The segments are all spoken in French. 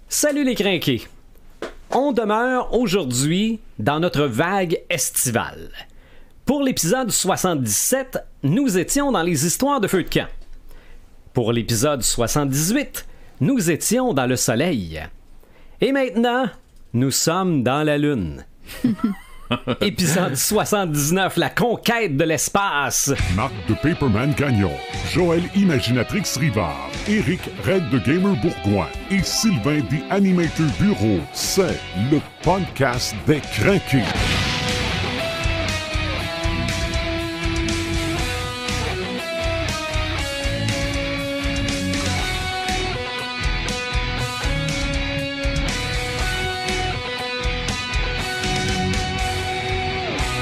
Salut les crinqués! On demeure aujourd'hui dans notre vague estivale. Pour l'épisode 77, nous étions dans les histoires de feu de camp. Pour l'épisode 78, nous étions dans le soleil. Et maintenant, nous sommes dans la lune. Épisode 79, la conquête de l'espace. Marc de Paperman Gagnon, Joël Imaginatrix Rivard, Éric Red de Gamer Bourgoin et Sylvain des Animateurs Bureau. C'est le podcast des crinqués.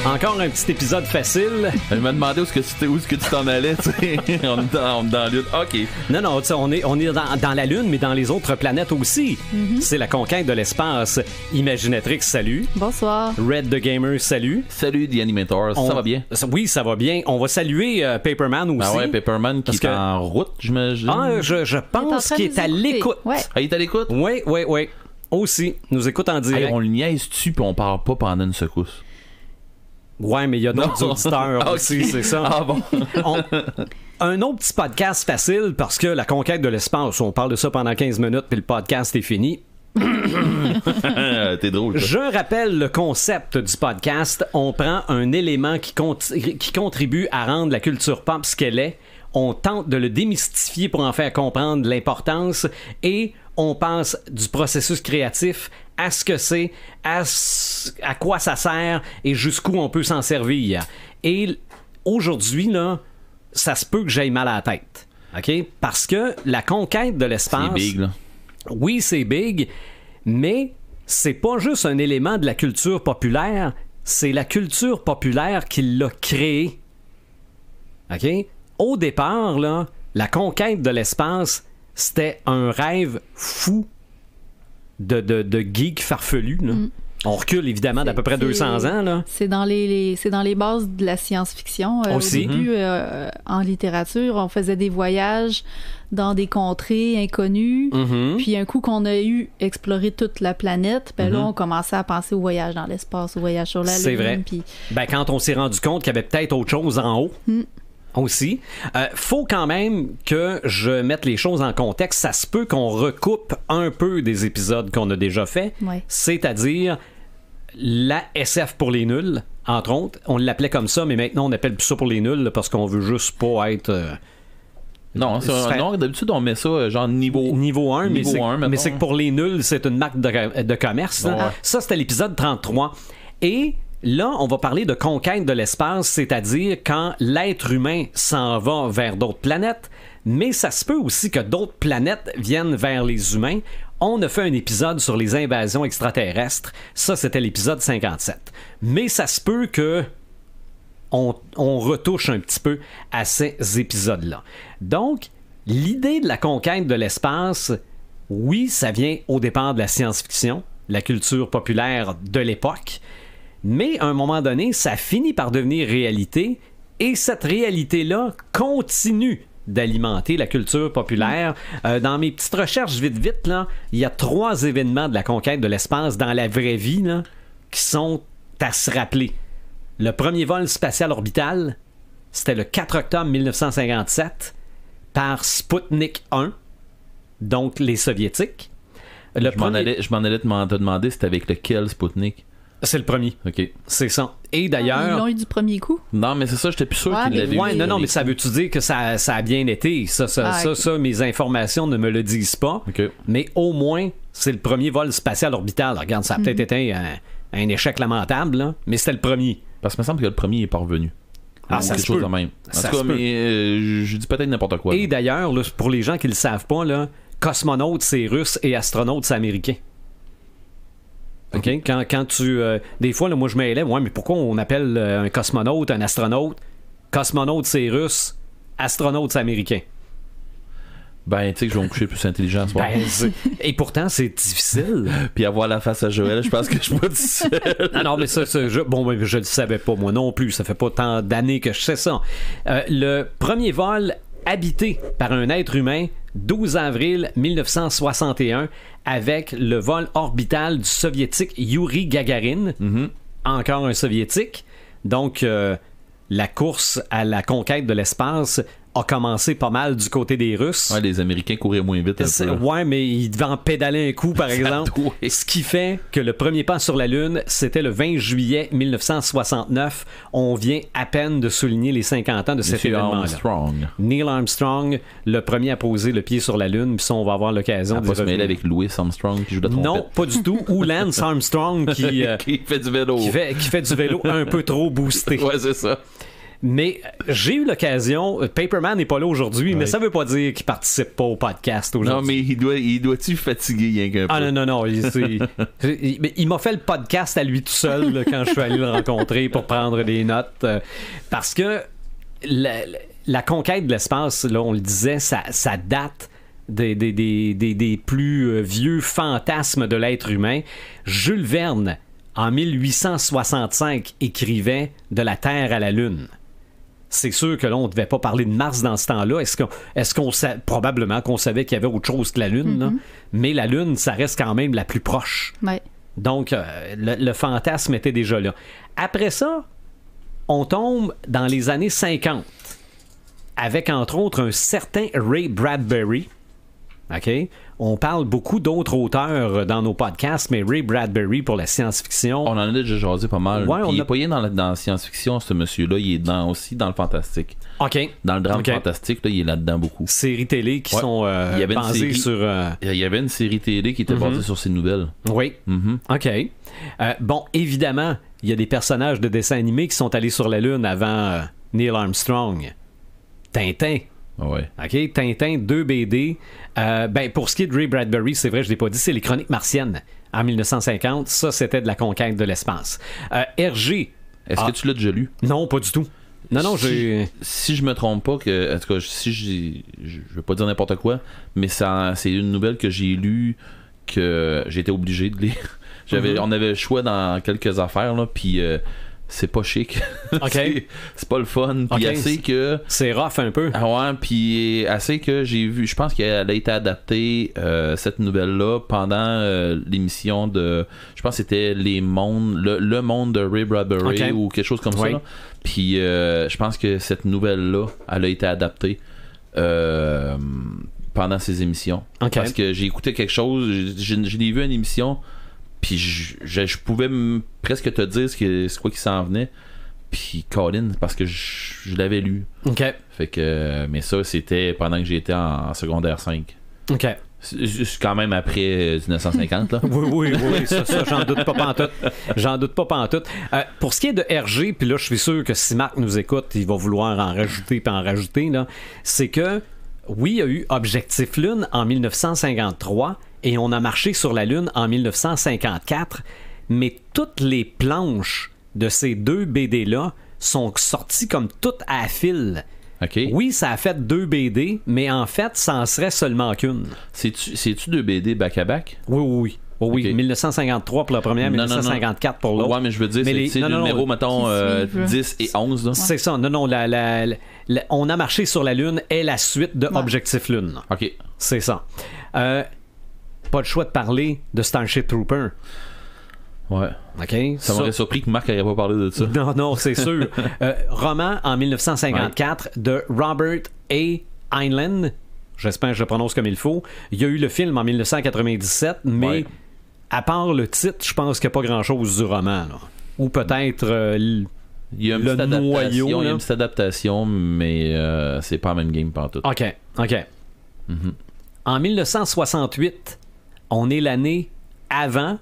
Encore un petit épisode facile. Je me demandais où est-ce que tu t'en allais, tu sais. on est dans la lune. OK. Non, on est dans la lune, mais dans les autres planètes aussi. Mm-hmm. C'est la conquête de l'espace. Imaginatrix, salut. Bonsoir. Red the Gamer, salut. Salut The Animators, ça va bien? Oui, ça va bien. On va saluer Paperman aussi. Ah ouais, Paperman qui est en route, j'imagine. Ah, je pense qu'il est à l'écoute. Ouais. Ah, il est à l'écoute? Oui. Aussi, nous écoute en direct. Hey, on le niaise dessus puis on parle pas pendant une secousse. Ouais, mais il y a d'autres auditeurs aussi, okay. C'est ça. Ah bon? Un autre petit podcast facile, parce que la conquête de l'espace, on parle de ça pendant 15 minutes, puis le podcast est fini. T'es drôle. Toi. Je rappelle le concept du podcast. On prend un élément qui contribue à rendre la culture pop ce qu'elle est. On tente de le démystifier pour en faire comprendre l'importance et on passe du processus créatif à ce que c'est, à quoi ça sert et jusqu'où on peut s'en servir. Et aujourd'hui, là, ça se peut que j'aille mal à la tête. OK? Parce que la conquête de l'espace... C'est big, là. Oui, c'est big, mais c'est pas juste un élément de la culture populaire, c'est la culture populaire qui l'a créé. OK? Au départ, là, la conquête de l'espace, c'était un rêve fou de geek farfelu. Là. On recule évidemment d'à peu près 200 ans. Là. C'est dans les bases de la science-fiction. Aussi. Au début, en littérature, on faisait des voyages dans des contrées inconnues. Puis un coup qu'on a eu exploré toute la planète, ben là, on commençait à penser au voyage dans l'espace, au voyage sur la Lune. C'est vrai. Puis... Ben, quand on s'est rendu compte qu'il y avait peut-être autre chose en haut. Aussi. Faut quand même que je mette les choses en contexte. Ça se peut qu'on recoupe un peu des épisodes qu'on a déjà fait. Ouais. C'est-à-dire la SF pour les nuls, entre autres. On l'appelait comme ça, mais maintenant on appelle plus ça pour les nuls parce qu'on veut juste pas être... Non, non, d'habitude on met ça genre niveau 1, mais c'est que pour les nuls, c'est une marque de commerce. Ouais. Ça, c'était l'épisode 33. Et... là, on va parler de conquête de l'espace, c'est-à-dire quand l'être humain s'en va vers d'autres planètes, mais ça se peut aussi que d'autres planètes viennent vers les humains. On a fait un épisode sur les invasions extraterrestres. Ça, c'était l'épisode 57. Mais ça se peut que on retouche un petit peu à ces épisodes-là. Donc, l'idée de la conquête de l'espace, oui, ça vient au départ de la science-fiction, la culture populaire de l'époque. Mais à un moment donné, ça finit par devenir réalité et cette réalité-là continue d'alimenter la culture populaire. Dans mes petites recherches vite, là, il y a 3 événements de la conquête de l'espace dans la vraie vie là, qui sont à se rappeler. Le premier vol spatial orbital, c'était le 4 octobre 1957 par Sputnik 1, donc les Soviétiques. Je m'en allais te demander c'était avec lequel Sputnik. C'est le premier. OK. C'est ça. Et d'ailleurs... Ils l'ont eu du premier coup? Non, mais c'est ça, j'étais plus sûr qu'ils l'avaient eu. Ouais, non, mais ça veut-tu dire que ça a bien été? Ça, mes informations ne me le disent pas. Okay. Mais au moins, c'est le premier vol spatial orbital. Regarde, ça a peut-être été un échec lamentable, là, mais c'était le premier. Parce que me semble que le premier est parvenu. Ah, ça quelque se chose peut. de même. En Ça tout cas, se peut. mais je dis peut-être n'importe quoi. Et là. d'ailleurs, là, pour les gens qui le savent pas, là, cosmonaute, c'est russe et astronaute, c'est américain. OK? Quand tu... des fois, là, moi, je m'élève. Ouais, mais pourquoi on appelle un cosmonaute un astronaute? Cosmonaute, c'est russe. Astronaute, c'est américain. Ben, tu sais que je vais me coucher plus intelligent ce soir. Et pourtant, c'est difficile. Puis avoir la face à Joël, je pense que je suis pas difficile. Non, mais ça je le savais pas, moi non plus. Ça fait pas tant d'années que je sais ça. Le premier vol habité par un être humain 12 avril 1961 avec le vol orbital du soviétique Yuri Gagarin. Encore un soviétique. Donc, la course à la conquête de l'espace a commencé pas mal du côté des Russes. Ouais, les Américains couraient moins vite. Ouais, mais ils devaient en pédaler un coup, par exemple. Ce qui fait que le premier pas sur la Lune, c'était le 20 juillet 1969. On vient à peine de souligner les 50 ans de cet événement-là. Neil Armstrong, le premier à poser le pied sur la Lune. Puis ça, on va avoir l'occasion de se mêler avec Louis Armstrong qui joue de la trompette. Non, pas du tout. Ou Lance Armstrong qui fait du vélo. Qui fait du vélo un peu trop boosté. Ouais, c'est ça. Mais j'ai eu l'occasion. Paperman n'est pas là aujourd'hui, mais ça veut pas dire qu'il participe pas au podcast aujourd'hui. Non, mais il doit-tu fatiguer rien qu'un peu? Ah non. Il m'a fait le podcast à lui tout seul là, quand je suis allé le rencontrer pour prendre des notes. Parce que la conquête de l'espace, là, on le disait, ça date des plus vieux fantasmes de l'être humain. Jules Verne, en 1865, écrivait « De la Terre à la Lune ». C'est sûr que là, on ne devait pas parler de Mars dans ce temps-là. Est-ce qu'on savait, probablement qu'on savait qu'il y avait autre chose que la Lune, là? Mais la Lune, ça reste quand même la plus proche. Ouais. Donc, le fantasme était déjà là. Après ça, on tombe dans les années 50, avec entre autres un certain Ray Bradbury. OK? On parle beaucoup d'autres auteurs dans nos podcasts, mais Ray Bradbury pour la science-fiction. On en a déjà jasé pas mal. Ouais, il est pas rien dans la science-fiction, ce monsieur-là. Il est aussi dans le fantastique. OK. Dans le drame fantastique, là, il est là-dedans beaucoup. Séries télé qui sont basées sur... Il y avait une série télé qui était basée sur ses nouvelles. Oui. OK. Bon, évidemment, il y a des personnages de dessins animés qui sont allés sur la Lune avant Neil Armstrong. Tintin. Ouais. OK, Tintin, 2 BD. Pour ce qui est de Ray Bradbury, c'est vrai, je ne l'ai pas dit, c'est Les Chroniques martiennes en 1950. Ça, c'était de la conquête de l'espace. Hergé. Est-ce que tu l'as déjà lu? Non, pas du tout. Non, j'ai... Si je me trompe pas, en tout cas, je veux pas dire n'importe quoi, mais c'est une nouvelle que j'ai lue que j'ai été obligé de lire. On avait le choix dans quelques affaires, là, puis... c'est pas chic. Okay. c'est pas le fun. Puis assez que... C'est rough un peu. Ah ouais, puis assez que j'ai vu... Je pense qu'elle a été adaptée, cette nouvelle-là, pendant l'émission de... Je pense que c'était le monde de Ray Bradbury ou quelque chose comme ça. Là. Puis je pense que cette nouvelle-là, elle a été adaptée pendant ces émissions. Parce que j'ai écouté quelque chose, j'ai vu une émission... Puis je pouvais presque te dire c'est quoi qui s'en venait. Puis Colin, parce que je l'avais lu. OK. Fait que, mais ça, c'était pendant que j'étais en secondaire 5. OK. C'est quand même après 1950, là. oui, ça, j'en doute pas pantoute. Pour ce qui est de Hergé, puis là, je suis sûr que si Marc nous écoute, il va vouloir en rajouter, là. C'est que, oui, il y a eu Objectif Lune en 1953, et on a marché sur la Lune en 1954, mais toutes les planches de ces 2 BD-là sont sorties comme toutes à fil. Okay. Oui, ça a fait 2 BD, mais en fait, ça en serait seulement qu'une. C'est-tu 2 BD back-à-back? Oui. Okay. 1953 pour la première, 1954 pour l'autre. Ouais, mais je veux dire, c'est le numéro, mettons, 10 et 11. Là. C'est ça. Non, on a marché sur la Lune est la suite de Objectif Lune. OK. C'est ça. Pas le choix de parler de Starship Trooper. Ouais. OK. Ça m'aurait surpris que Marc n'aurait pas parlé de ça. Non, c'est sûr. Roman en 1954 de Robert A. Heinlein. J'espère que je le prononce comme il faut. Il y a eu le film en 1997, mais à part le titre, je pense qu'il n'y a pas grand-chose du roman. Là. Ou peut-être il y a le noyau. Il y a une petite adaptation, mais c'est pas la même game pantoute. OK. En 1968, on est l'année avant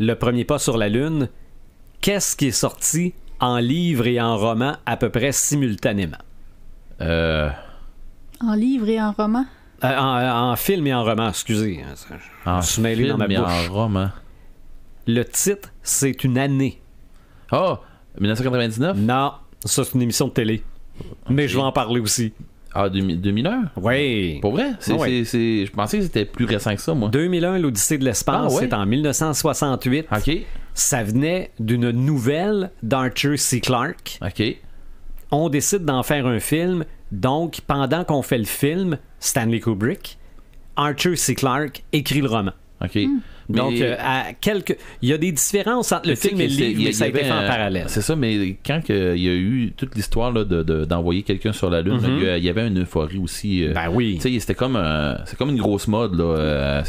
le premier pas sur la Lune. Qu'est-ce qui est sorti en livre et en roman à peu près simultanément? En livre et en roman? En film et en roman, excusez. En je suis mêlé film dans ma et bouche. En roman. Le titre, c'est une année. Oh! 1999? Non, ça c'est une émission de télé. Mais je vais en parler aussi. Ah, 2001? Oui. Pour vrai? Je pensais que c'était plus récent que ça, moi. 2001, l'Odyssée de l'espace, c'est en 1968. OK. Ça venait d'une nouvelle d'Arthur C. Clarke. OK. On décide d'en faire un film. Donc, pendant qu'on fait le film, Stanley Kubrick, Arthur C. Clarke écrit le roman. OK. Donc, Mais- il y a des différences entre le Tu sais film et le que livre, mais ça a été avait fait en un- parallèle. C'est ça, mais quand il y a eu toute l'histoire là, d'envoyer quelqu'un sur la Lune, là, il y avait une euphorie aussi. Ben oui. Tu sais, c'était comme une grosse mode. Là.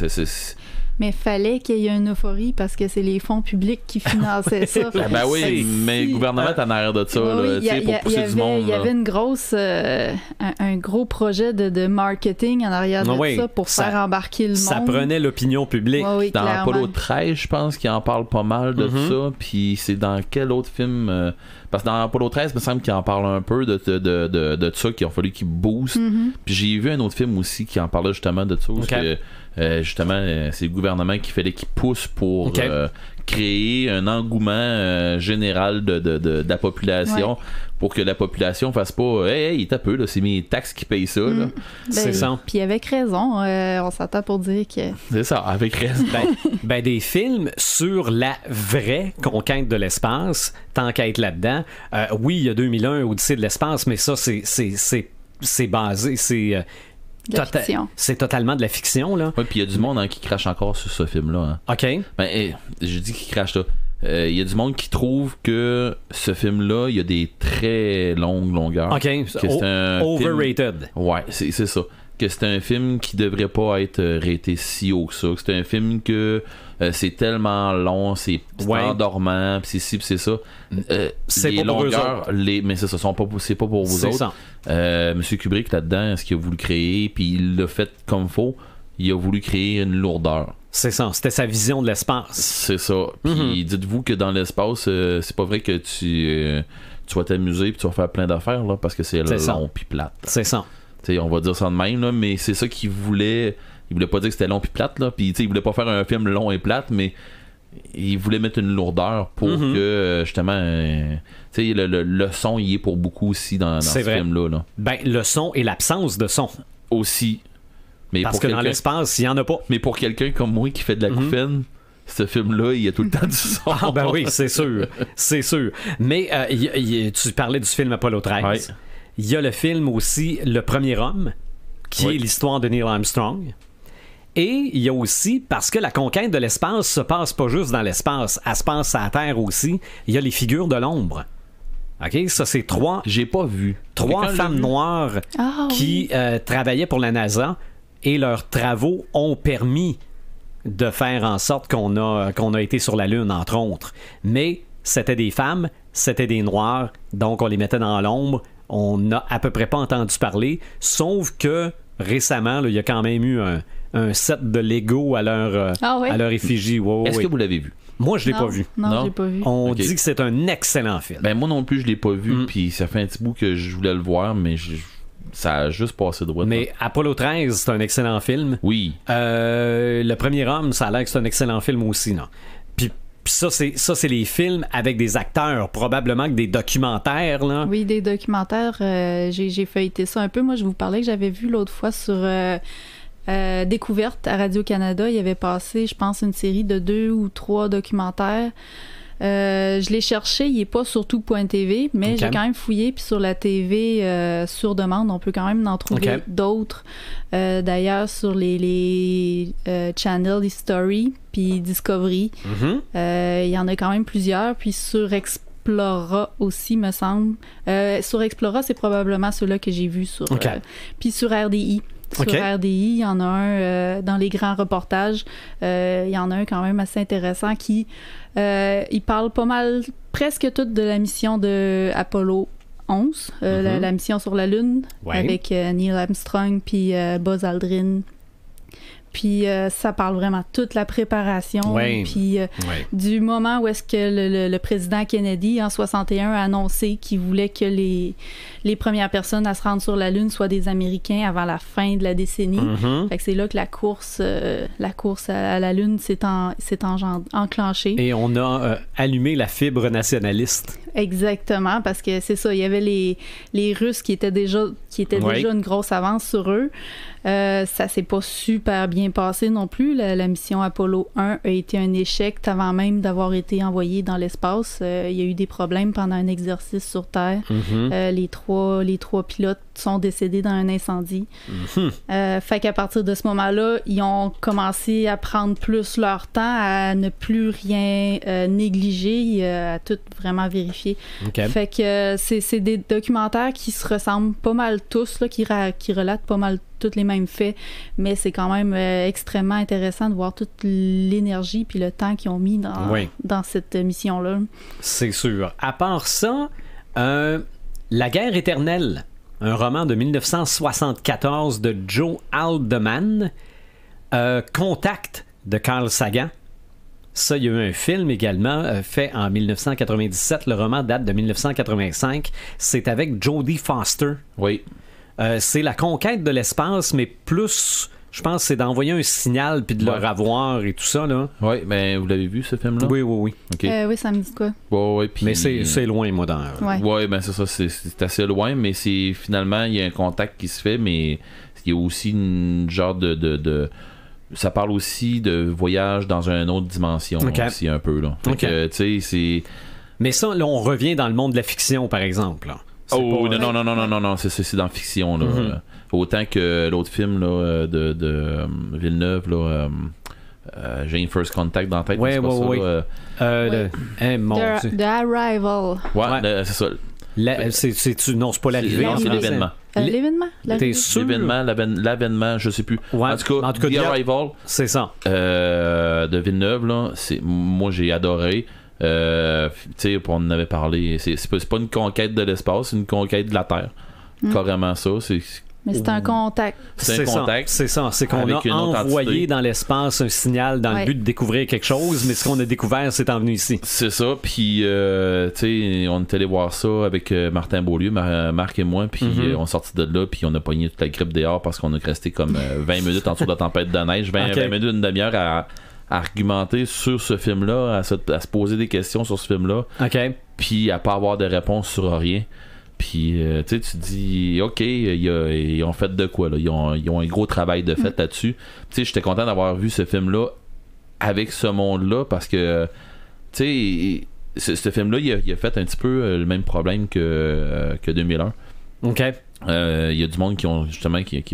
Mais fallait qu'il y ait une euphorie parce que c'est les fonds publics qui finançaient ça. Ben oui, mais le gouvernement est en arrière de ça, là, Oui, tu sais, pour pousser du monde. il y là. avait une grosse, un gros projet de marketing en arrière de Oui, ça pour ça- faire embarquer le monde. Ça prenait l'opinion publique. Ouais, oui, Dans clairement. Apollo 13, je pense qu'il en parle pas mal de ça. Puis c'est dans quel autre film parce que dans Apollo 13, il me semble qu'il en parle un peu de ça, qu'il a fallu qu'il booste. Puis j'ai vu un autre film aussi qui en parlait justement de ça. Où que, justement, c'est le gouvernement qui fallait qu'il pousse pour créer un engouement général de la population. Pour que la population fasse pas hey, t'as peu, là, c'est mes taxes qui payent ça. Là. C'est ça. Puis avec raison, on s'attend pour dire que. C'est ça, avec raison. Ben, des films sur la vraie conquête de l'espace, tant qu'à être là-dedans. Oui, il y a 2001, Odyssée de l'espace, mais ça, c'est basé, c'est... De la fiction. C'est totalement de la fiction, là. Ouais, puis il y a du monde qui crache encore sur ce film-là. Hein. OK. Ben, je dis qu'il crache là. Il y a du monde qui trouve que ce film-là, il y a des très longues longueurs. OK. Que c'est un Overrated. film... Ouais, c'est ça. Que c'est un film qui devrait pas être raté si haut que ça. Que c'est un film que c'est tellement long, c'est endormant, pis c'est ci, pis c'est ça. C'est les pas pour eux longueurs, mais c'est ça, c'est pas pour vous C'est autres. ça. Monsieur Kubrick, là-dedans, ce qu'il a voulu créer, puis il l'a fait comme faut, il a voulu créer une lourdeur. C'est ça. C'était sa vision de l'espace. C'est ça. Puis dites-vous que dans l'espace, c'est pas vrai que tu vas t'amuser puis tu vas faire plein d'affaires là, parce que c'est long puis plate. C'est ça. T'sais, on va dire ça de même, là, mais c'est ça qu'il voulait. Il voulait pas dire que c'était long puis plate, là. Puis il voulait pas faire un film long et plate, mais il voulait mettre une lourdeur pour que justement le son y est pour beaucoup aussi dans ce film-là. Là. Ben, le son et l'absence de son. Aussi. Mais parce que dans l'espace, il n'y en a pas. Mais pour quelqu'un comme moi qui fait de la couffaine, ce film-là, il y a tout le temps du son. Ah ben oui, c'est sûr. C'est sûr. Mais tu parlais du film Apollo 13. Ouais. Il y a le film aussi Le Premier Homme, qui est l'histoire de Neil Armstrong. Et il y a aussi, parce que la conquête de l'espace se passe pas juste dans l'espace, elle se passe à la Terre aussi, il y a les figures de l'ombre. OK? Ça, c'est J'ai pas vu. trois femmes noires qui travaillaient pour la NASA et leurs travaux ont permis de faire en sorte qu'on a été sur la Lune, entre autres. Mais c'était des femmes, c'était des noirs, donc on les mettait dans l'ombre. On n'a à peu près pas entendu parler, sauf que récemment, là, il y a quand même eu un set de Lego à leur effigie. Est-ce que vous l'avez vu? Moi, je l'ai pas vu. Non, je l'ai pas vu. On dit que c'est un excellent film. Ben moi non plus, je l'ai pas vu, puis ça fait un petit bout que je voulais le voir, mais ça a juste passé droit. Mais Apollo 13, c'est un excellent film. Oui. Le Premier Homme, ça a l'air que c'est un excellent film aussi, non? Puis ça, c'est les films avec des acteurs, probablement que des documentaires, là. Oui, des documentaires. J'ai feuilleté ça un peu. Moi, je vous parlais que j'avais vu l'autre fois sur Découverte à Radio-Canada. Il y avait passé, je pense, une série de 2 ou 3 documentaires. Je l'ai cherché, il n'est pas sur tout.tv, mais j'ai quand même fouillé, puis sur la TV sur demande, on peut quand même en trouver d'autres. D'ailleurs, sur les Channel History, puis Discovery, il y en a quand même plusieurs, puis sur Explora aussi, me semble. Sur Explora, c'est probablement ceux-là que j'ai vus sur... puis sur RDI. Sur RDI, il y en a un dans les grands reportages. Il y en a un quand même assez intéressant qui il parle pas mal, presque toute de la mission de Apollo 11, la mission sur la Lune, avec Neil Armstrong puis Buzz Aldrin. Puis ça parle vraiment de toute la préparation, puis du moment où est-ce que le président Kennedy, en 61, a annoncé qu'il voulait que les premières personnes à se rendre sur la Lune soient des Américains avant la fin de la décennie. Fait que c'est là que la course à la Lune s'est enclenchée. Et on a allumé la fibre nationaliste. Exactement, parce que c'est ça, il y avait les Russes qui étaient déjà une grosse avance sur eux. Ça s'est pas super bien passé non plus. La mission Apollo 1 a été un échec avant même d'avoir été envoyé dans l'espace. Il y a eu des problèmes pendant un exercice sur Terre. Les trois pilotes sont décédés dans un incendie. Fait qu'à partir de ce moment-là, ils ont commencé à prendre plus leur temps, à ne plus rien négliger, à tout vraiment vérifier. Fait que c'est des documentaires qui se ressemblent pas mal tous, là, qui relatent pas mal tous les mêmes faits, mais c'est quand même extrêmement intéressant de voir toute l'énergie puis le temps qu'ils ont mis dans cette mission-là. C'est sûr. À part ça, La guerre éternelle, un roman de 1974 de Joe Haldeman, Contact de Carl Sagan. Ça, il y a eu un film également fait en 1997. Le roman date de 1985. C'est avec Jodie Foster. Oui. C'est la conquête de l'espace, mais plus, je pense, c'est d'envoyer un signal puis de le revoir et tout ça, là. Oui, mais vous l'avez vu, ce film-là? Oui. Okay. Oui, ça me dit quoi? Puis... Mais c'est loin, moi, dans... Oui, ben c'est ça, c'est assez loin, mais c'est finalement, il y a un contact qui se fait, mais il y a aussi une genre de... Ça parle aussi de voyage dans une autre dimension aussi, un peu, là. Fait que, tu sais, c'est... Mais ça, là, on revient dans le monde de la fiction, par exemple, là. Non, c'est dans la fiction, là. Autant que l'autre film là, de Villeneuve, là, j'ai une First Contact dans la tête. The Arrival. Ouais, c'est ça. Non, c'est pas l'arrivée. Non, c'est l'événement. L'événement? T'es sûr? L'avènement, je sais plus. Ouais. En tout cas, The Arrival, c'est ça. De Villeneuve, là, moi j'ai adoré. Tu sais, on en avait parlé. C'est pas une conquête de l'espace, c'est une conquête de la Terre. Carrément ça. Mais c'est un contact. C'est un contact. C'est ça. C'est qu'on a envoyé dans l'espace un signal dans le but de découvrir quelque chose, mais ce qu'on a découvert, c'est envenu ici. C'est ça. Puis, tu sais, on est allé voir ça avec Martin Beaulieu, Marc et moi, puis on est sorti de là, puis on a pogné toute la grippe dehors parce qu'on a resté comme 20 minutes en dessous de la tempête de neige, 20 minutes, une demi-heure à argumenter sur ce film-là, à se poser des questions sur ce film-là, puis à pas avoir de réponse sur rien. Puis tu te dis, OK, ils ont fait de quoi, là? Ils ont un gros travail de fait là-dessus. Tu sais, j'étais content d'avoir vu ce film-là avec ce monde-là parce que, tu sais, ce film-là, il a fait un petit peu le même problème que 2001. OK. Il y a du monde qui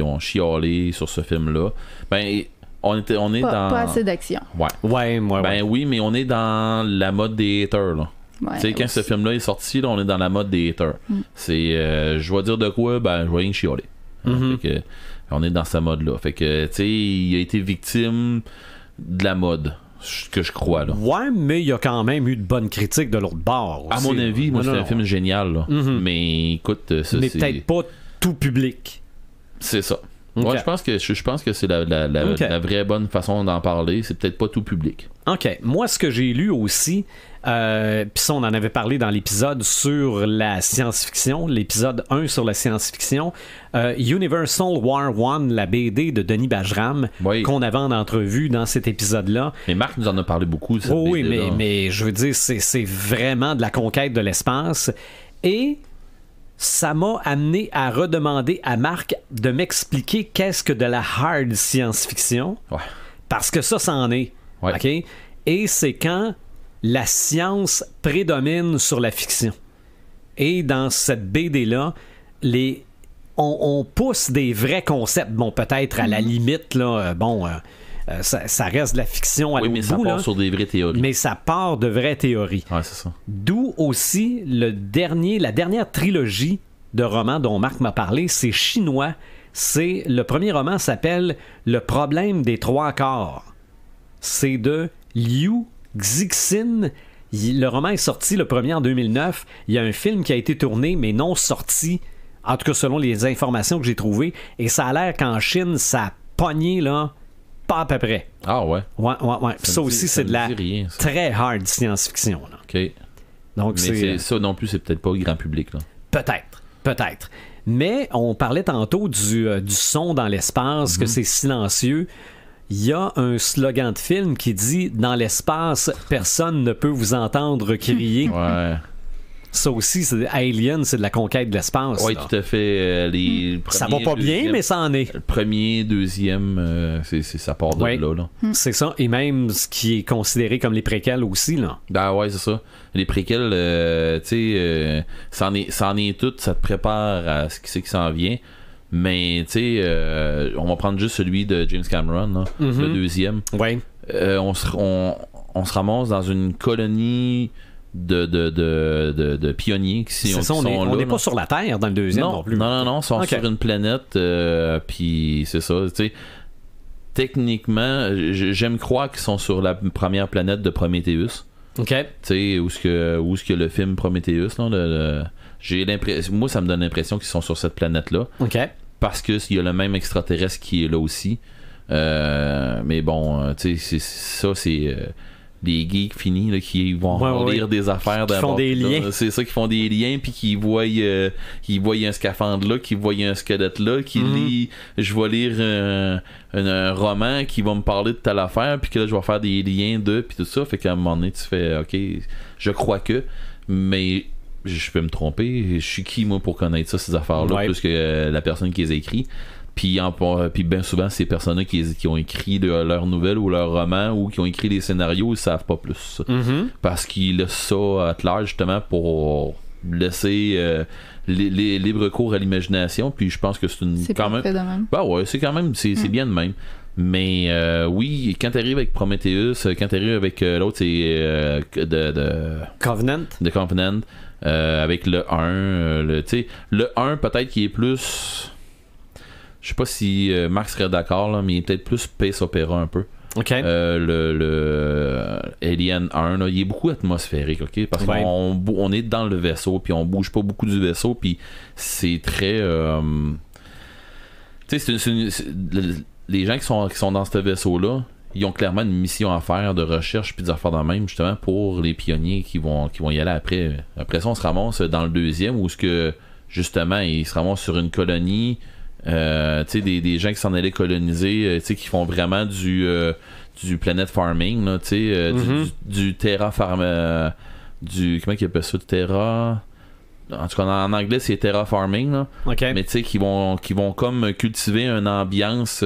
ont chialé sur ce film-là. Ben, on est dans... Pas assez d'action. Ouais. Oui, mais on est dans la mode des haters, là. Ouais, tu sais, quand ce film-là est sorti, là, on est dans la mode des haters. C'est, je vais dire de quoi, ben, je vais rien chialer. Fait que, on est dans sa mode-là. Fait que, tu sais, il a été victime de la mode, que je crois, là. Ouais, mais il y a quand même eu de bonnes critiques de l'autre bord aussi. À mon avis, moi, c'est un film génial, là. Mais écoute, ça, mais peut-être pas tout public. C'est ça. Ouais, je pense que c'est la vraie bonne façon d'en parler. C'est peut-être pas tout public. OK. Moi, ce que j'ai lu aussi, puis ça, on en avait parlé dans l'épisode sur la science-fiction, l'épisode 1 sur la science-fiction, Universal War One, la BD de Denis Bajram, qu'on avait en entrevue dans cet épisode-là. Mais Marc nous en a parlé beaucoup. Oui, mais je veux dire, c'est vraiment de la conquête de l'espace. Et... ça m'a amené à redemander à Marc de m'expliquer qu'est-ce que de la hard science-fiction. Ouais. Parce que ça en est. Ouais. OK? Et c'est quand la science prédomine sur la fiction. Et dans cette BD-là, on pousse des vrais concepts. Bon, peut-être à la limite, là, ça reste de la fiction à l'autre bout. Oui, mais ça part sur des vraies théories. Mais ça part de vraies théories. Ouais, c'est ça. D'où aussi la dernière trilogie de romans dont Marc m'a parlé, c'est chinois. Le premier roman s'appelle Le problème des trois corps. C'est de Liu Cixin. Le roman est sorti le premier en 2009. Il y a un film qui a été tourné, mais non sorti, en tout cas selon les informations que j'ai trouvées. Et ça a l'air qu'en Chine, ça a pogné, là, pas à peu près. Ah ouais? Ouais. Ça aussi, c'est de la très hard science-fiction. Là. OK. Donc, mais ça non plus, c'est peut-être pas grand public, là. Peut-être. Mais on parlait tantôt du son dans l'espace, que c'est silencieux. Il y a un slogan de film qui dit « Dans l'espace, personne ne peut vous entendre crier. » Ouais. Ça aussi, Alien, c'est de la conquête de l'espace. Oui, tout à fait. Ça va pas bien, mais ça en est. Le premier, deuxième, ça part de là. C'est ça. Et même ce qui est considéré comme les préquels aussi, là. Ben ouais, c'est ça. Les préquels, tu sais, ça en est tout. Ça te prépare à ce qui s'en vient. Mais, tu sais, on va prendre juste celui de James Cameron, là, le deuxième. Ouais. On se ramasse dans une colonie de pionniers qui sont là. On n'est pas sur la Terre dans le deuxième non plus. Non, ils sont sur une planète, puis c'est ça, tu sais. Techniquement, j'aime croire qu'ils sont sur la première planète de Prometheus. OK. Tu sais, où est-ce que le film Prometheus, là, moi, ça me donne l'impression qu'ils sont sur cette planète-là. OK. Parce qu'il y a le même extraterrestre qui est là aussi. Mais bon, tu sais, c'est des geeks finis là, qui vont lire des affaires qui font des liens. C'est ça, qui font des liens, puis qui voient un scaphandre là, qui voient un squelette là, qui lit, je vais lire un roman qui va me parler de telle affaire, puis que là je vais faire des liens puis tout ça, fait qu'à un moment donné tu fais ok, je crois que, mais je peux me tromper, je suis qui moi pour connaître ça, ces affaires là, plus que la personne qui les a écrit. Puis bien souvent, ces personnes-là qui ont écrit leurs nouvelles ou leurs romans ou qui ont écrit les scénarios, ils savent pas plus. Parce qu'ils laissent ça à large justement pour laisser les libre cours à l'imagination. Puis je pense que c'est quand même. Bah ouais, c'est quand même, c'est bien de même. Mais oui, quand t'arrives avec Prometheus, quand t'arrives avec l'autre, c'est de Covenant. De Covenant, avec le 1, tu sais, le 1 peut-être qui est plus. Je sais pas si Marc serait d'accord, là, mais il est peut-être plus space opéra un peu. OK. Le Alien 1, là, il est beaucoup atmosphérique, OK? Parce qu'on est dans le vaisseau, puis on bouge pas beaucoup du vaisseau, puis c'est très... tu sais, les gens qui sont dans ce vaisseau-là, ils ont clairement une mission à faire de recherche puis des affaires dans le même, justement, pour les pionniers qui vont y aller après. Après ça, on se ramasse dans le deuxième, où justement, ils se ramassent sur une colonie... tu sais, des gens qui s'en allaient coloniser, tu sais, qui font vraiment du planet farming, là, tu sais, du terra farm, comment ils appellent ça, du terra, en tout cas en anglais c'est terra farming, là. Okay. Mais tu sais, qui vont comme cultiver une ambiance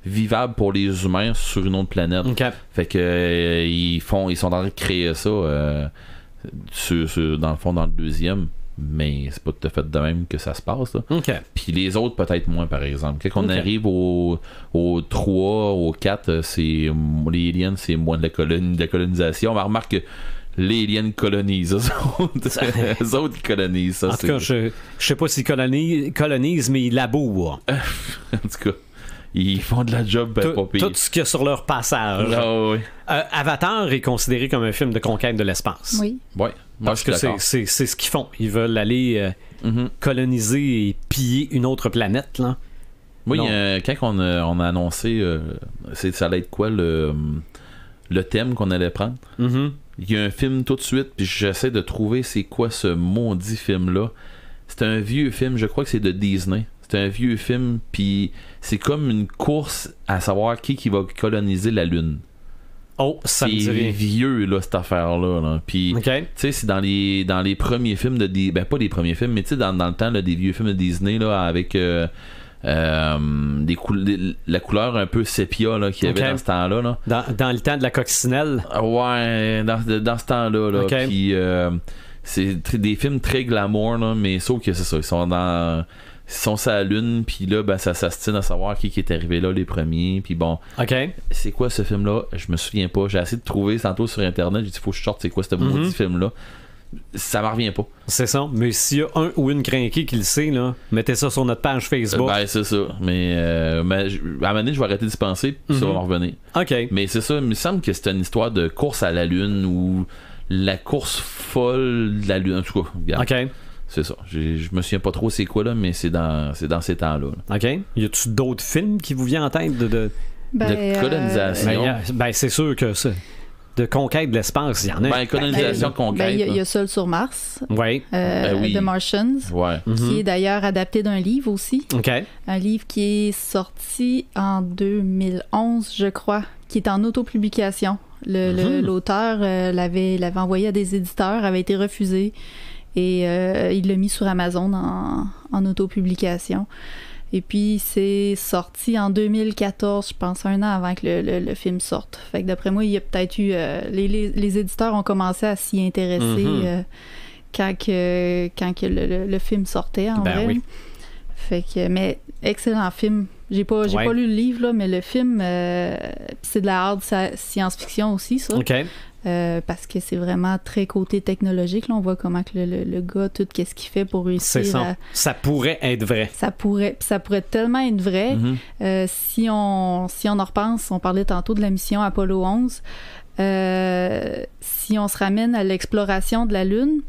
vivable pour les humains sur une autre planète. Okay. Fait que ils sont en train de créer ça dans le fond dans le deuxième. Mais c'est pas tout à fait de même que ça se passe, là. Okay. Puis les autres peut-être moins, par exemple. Quand on arrive au 3, au 4, les aliens, c'est moins de la colonisation. On remarque que les aliens colonisent. Les autres qui colonisent ça. En tout cas, je sais pas s'ils colonisent, mais ils labourent. En tout cas, ils font de la job pas pire. Tout ce qu'il y a sur leur passage. Ah, oui. Avatar est considéré comme un film de conquête de l'espace. Oui. Ouais. Parce que c'est ce qu'ils font. Ils veulent aller coloniser et piller une autre planète, là. Oui, quand on a annoncé ça allait être quoi le thème qu'on allait prendre, il y a un film tout de suite, puis j'essaie de trouver c'est quoi ce maudit film-là. C'est un vieux film, je crois que c'est de Disney. C'est un vieux film, puis c'est comme une course à savoir qui va coloniser la Lune. Oh, ça me dirait. C'est vieux, là, cette affaire-là. Là. Puis, tu sais, c'est dans les premiers films de Disney. Ben, pas les premiers films, mais tu sais, dans le temps, là, des vieux films de Disney, là, avec la couleur un peu sépia, là, qu'il y avait dans ce temps-là. Là. Dans le temps de la coccinelle. Ouais, dans ce temps-là. Là. Okay. Puis, c'est des films très glamour, là, mais sauf que c'est ça. Ils sont sur la Lune, puis là, ben, ça se tient à savoir qui est arrivé là, les premiers, puis bon. OK. C'est quoi ce film-là? Je me souviens pas. J'ai essayé de trouver tantôt sur Internet. J'ai dit, faut que je sorte, c'est quoi ce maudit film-là? Ça m'en revient pas. C'est ça. Mais s'il y a un ou une crinquée qui le sait, là, mettez ça sur notre page Facebook. Ben, c'est ça. Mais à un moment donné, je vais arrêter de penser, puis ça va m'en revenir. OK. Mais c'est ça. Il me semble que c'est une histoire de course à la Lune ou la course folle de la Lune. En tout cas, regarde. OK. C'est ça. Je me souviens pas trop c'est quoi, là, mais c'est dans ces temps-là. Là. OK. Y a-tu d'autres films qui vous viennent en tête de colonisation? Ben, c'est sûr que ça. De conquête de l'espace, il y en a. Ben, colonisation, conquête. Il y a Seul sur Mars. Oui. Oui. The Martians. Ouais. Qui est d'ailleurs adapté d'un livre aussi. OK. Un livre qui est sorti en 2011, je crois, qui est en autopublication. L'auteur l'avait envoyé à des éditeurs, avait été refusé. Et il l'a mis sur Amazon en autopublication. Et puis, c'est sorti en 2014, je pense, 1 an avant que le film sorte. Fait que d'après moi, il y a peut-être eu... les éditeurs ont commencé à s'y intéresser quand que le film sortait, en vrai. Oui. Fait que, mais excellent film. J'ai pas lu le livre, là, mais le film, c'est de la hard science-fiction aussi, ça. OK. Parce que c'est vraiment très côté technologique. Là, on voit comment que le gars, tout qu'est-ce qu'il fait pour réussir. C'est ça. Ça pourrait être vrai. Ça pourrait tellement être vrai. Si on en repense, on parlait tantôt de la mission Apollo 11. Si on se ramène à l'exploration de la Lune,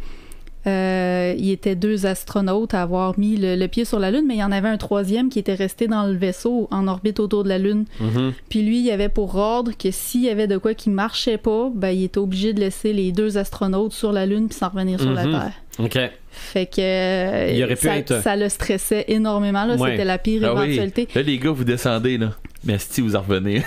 il y était 2 astronautes à avoir mis le pied sur la Lune, mais il y en avait un 3e qui était resté dans le vaisseau en orbite autour de la Lune. Puis lui, il avait pour ordre que s'il y avait de quoi qui marchait pas, ben, il était obligé de laisser les 2 astronautes sur la Lune puis s'en revenir sur la Terre. OK. Fait que il aurait pu ça le stressait énormément. Là. C'était la pire éventualité. Oui. Là, les gars, vous descendez, là. Mais si vous en revenez.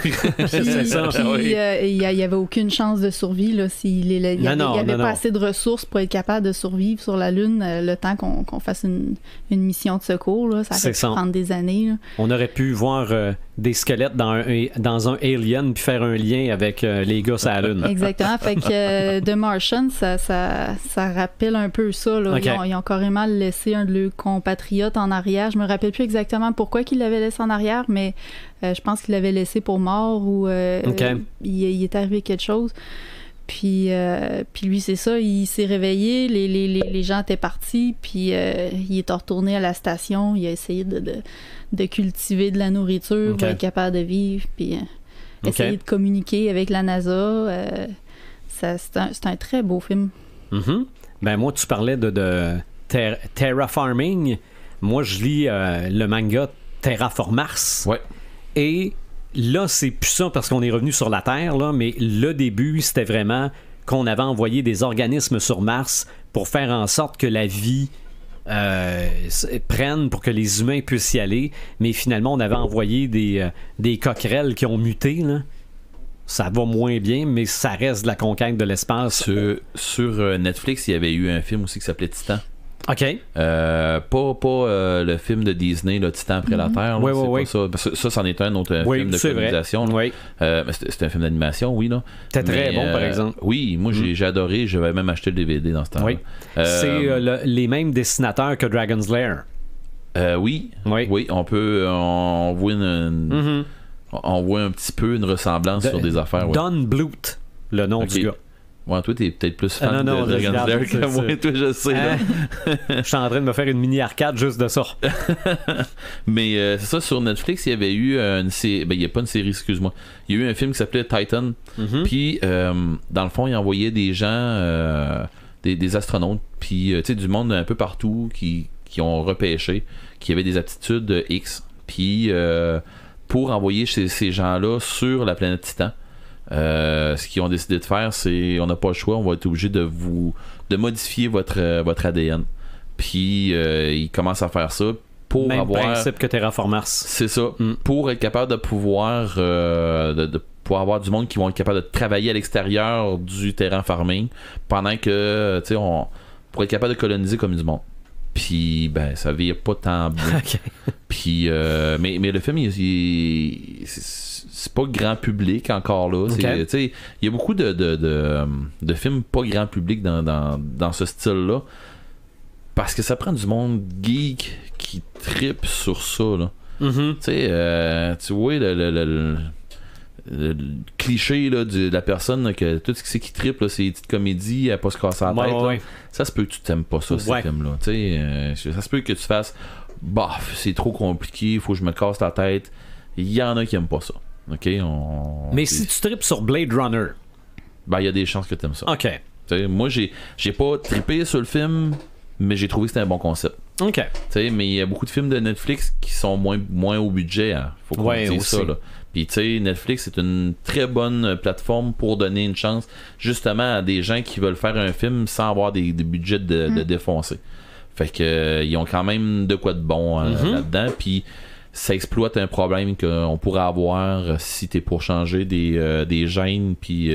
C'est ça. Puis il n'y avait aucune chance de survie. Là, il n'y avait pas assez de ressources pour être capable de survivre sur la Lune le temps qu'on fasse une mission de secours. Là. Ça aurait pu prendre des années. Là. On aurait pu voir des squelettes dans un Alien puis faire un lien avec les gars sur la Lune. Exactement. Fait que The Martian, ça rappelle un peu ça. Là. Okay. Ils ont carrément laissé un de leurs compatriotes en arrière. Je me rappelle plus exactement pourquoi qu'ils l'avaient laissé en arrière, mais je pense qu'il l'avait laissé pour mort ou il est arrivé quelque chose. Puis lui, c'est ça, il s'est réveillé, les gens étaient partis, puis il est retourné à la station, il a essayé de cultiver de la nourriture pour être capable de vivre, puis essayer de communiquer avec la NASA. C'est un très beau film. Ben moi, tu parlais de terraforming. Moi, je lis le manga Terraform Mars. Ouais. Et là, c'est plus ça parce qu'on est revenu sur la Terre, là, mais le début, c'était vraiment qu'on avait envoyé des organismes sur Mars pour faire en sorte que la vie prenne, pour que les humains puissent y aller. Mais finalement, on avait envoyé des coquerelles qui ont muté, là. Ça va moins bien, mais ça reste de la conquête de l'espace. Sur Netflix, il y avait eu un film aussi qui s'appelait Titan. OK. Pas le film de Disney, là, Titan après la Terre. Là, oui. Pas ça. Parce que ça, c'en est un autre film de colonisation. Oui. C'est un film d'animation, oui. Là. C'était très bon, par exemple. Oui, moi, j'ai adoré. J'avais même acheté le DVD dans ce temps-là. Oui. C'est les mêmes dessinateurs que Dragon's Lair. Oui. On voit on voit un petit peu une ressemblance sur des affaires. Ouais. Don Bluth, le nom du gars. Ouais, toi, t'es peut-être plus fan de Dragon's Lair que moi. Toi, je sais. Je suis en train de me faire une mini-arcade juste de ça. Mais c'est ça, sur Netflix, il y avait eu une série. Ben, il n'y a pas une série, excuse-moi. Il y a eu un film qui s'appelait Titan. Puis, dans le fond, il envoyait des gens, des astronautes, puis, tu sais, du monde un peu partout qui ont repêché, qui avaient des aptitudes X. Puis, pour envoyer ces gens-là sur la planète Titan. Ce qu'ils ont décidé de faire, c'est on n'a pas le choix, on va être obligé de modifier votre ADN. Puis ils commencent à faire ça pour même avoir principe que Terraform Mars. C'est ça, pour être capable de pouvoir pour avoir du monde qui vont être capable de travailler à l'extérieur du terraforming pendant que tu sais pour être capable de coloniser comme du monde. Puis ben ça vire pas tant bien. Okay. Puis mais le film c'est pas grand public encore là. Okay. Il y a beaucoup de films pas grand public dans ce style-là. Parce que ça prend du monde geek qui trippe sur ça. Là. Tu vois le cliché là, de la personne là, que tout ce qui trippe là, c'est des petites comédies à pas se casser la tête. Ouais. Ça se peut que tu t'aimes pas ça, ces films-là. Ça se peut que tu fasses bof, c'est trop compliqué, faut que je me casse la tête. Il y en a qui aiment pas ça. Okay, mais si tu tripes sur Blade Runner, ben il y a des chances que tu aimes ça. OK. Moi j'ai pas trippé sur le film, mais j'ai trouvé que c'était un bon concept. OK. Mais il y a beaucoup de films de Netflix qui sont moins au budget. Hein. Faut qu'on dise ça. Là. Puis Netflix c'est une très bonne plateforme pour donner une chance justement à des gens qui veulent faire un film sans avoir des budgets de défoncer. Fait que ils ont quand même de quoi de bon là-dedans. Puis ça exploite un problème qu'on pourrait avoir si t'es pour changer des gènes puis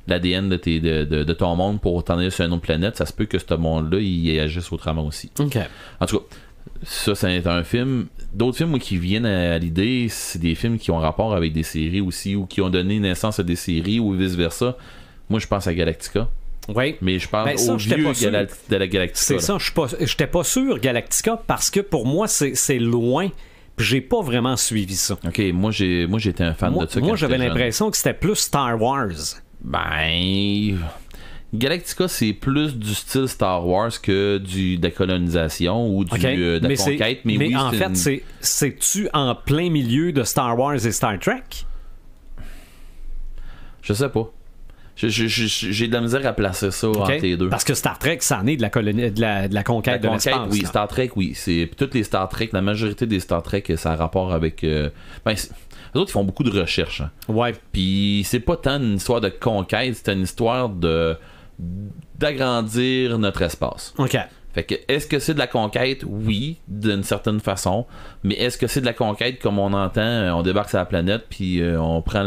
l'ADN de ton monde pour t'en aller sur une autre planète. Ça se peut que ce monde-là, il agisse autrement aussi. OK. En tout cas, ça, c'est un film. D'autres films qui viennent à l'idée, c'est des films qui ont rapport avec des séries aussi, ou qui ont donné naissance à des séries, ou vice-versa. Moi, je pense à Galactica. Oui. Mais je pense au vieux de la Galactica. C'est ça, j'étais pas sûr Galactica parce que pour moi, c'est loin. Puis j'ai pas vraiment suivi ça. OK, moi j'étais un fan de ça. Moi, j'avais l'impression que c'était plus Star Wars. Ben... Galactica, c'est plus du style Star Wars que de la colonisation ou de la conquête. Mais oui, en fait, c'est-tu en plein milieu de Star Wars et Star Trek? Je sais pas. J'ai de la misère à placer ça entre les deux. Parce que Star Trek, ça en est de la conquête de l'espace. Oui, là. Star Trek, oui. C'est toutes les Star Trek, la majorité des Star Trek, ça a rapport avec... les autres, ils font beaucoup de recherches. Hein. Ouais. Puis c'est pas tant une histoire de conquête, c'est une histoire d'agrandir notre espace. OK. Fait que, est-ce que c'est de la conquête? Oui, d'une certaine façon. Mais est-ce que c'est de la conquête comme on entend, on débarque sur la planète, puis on prend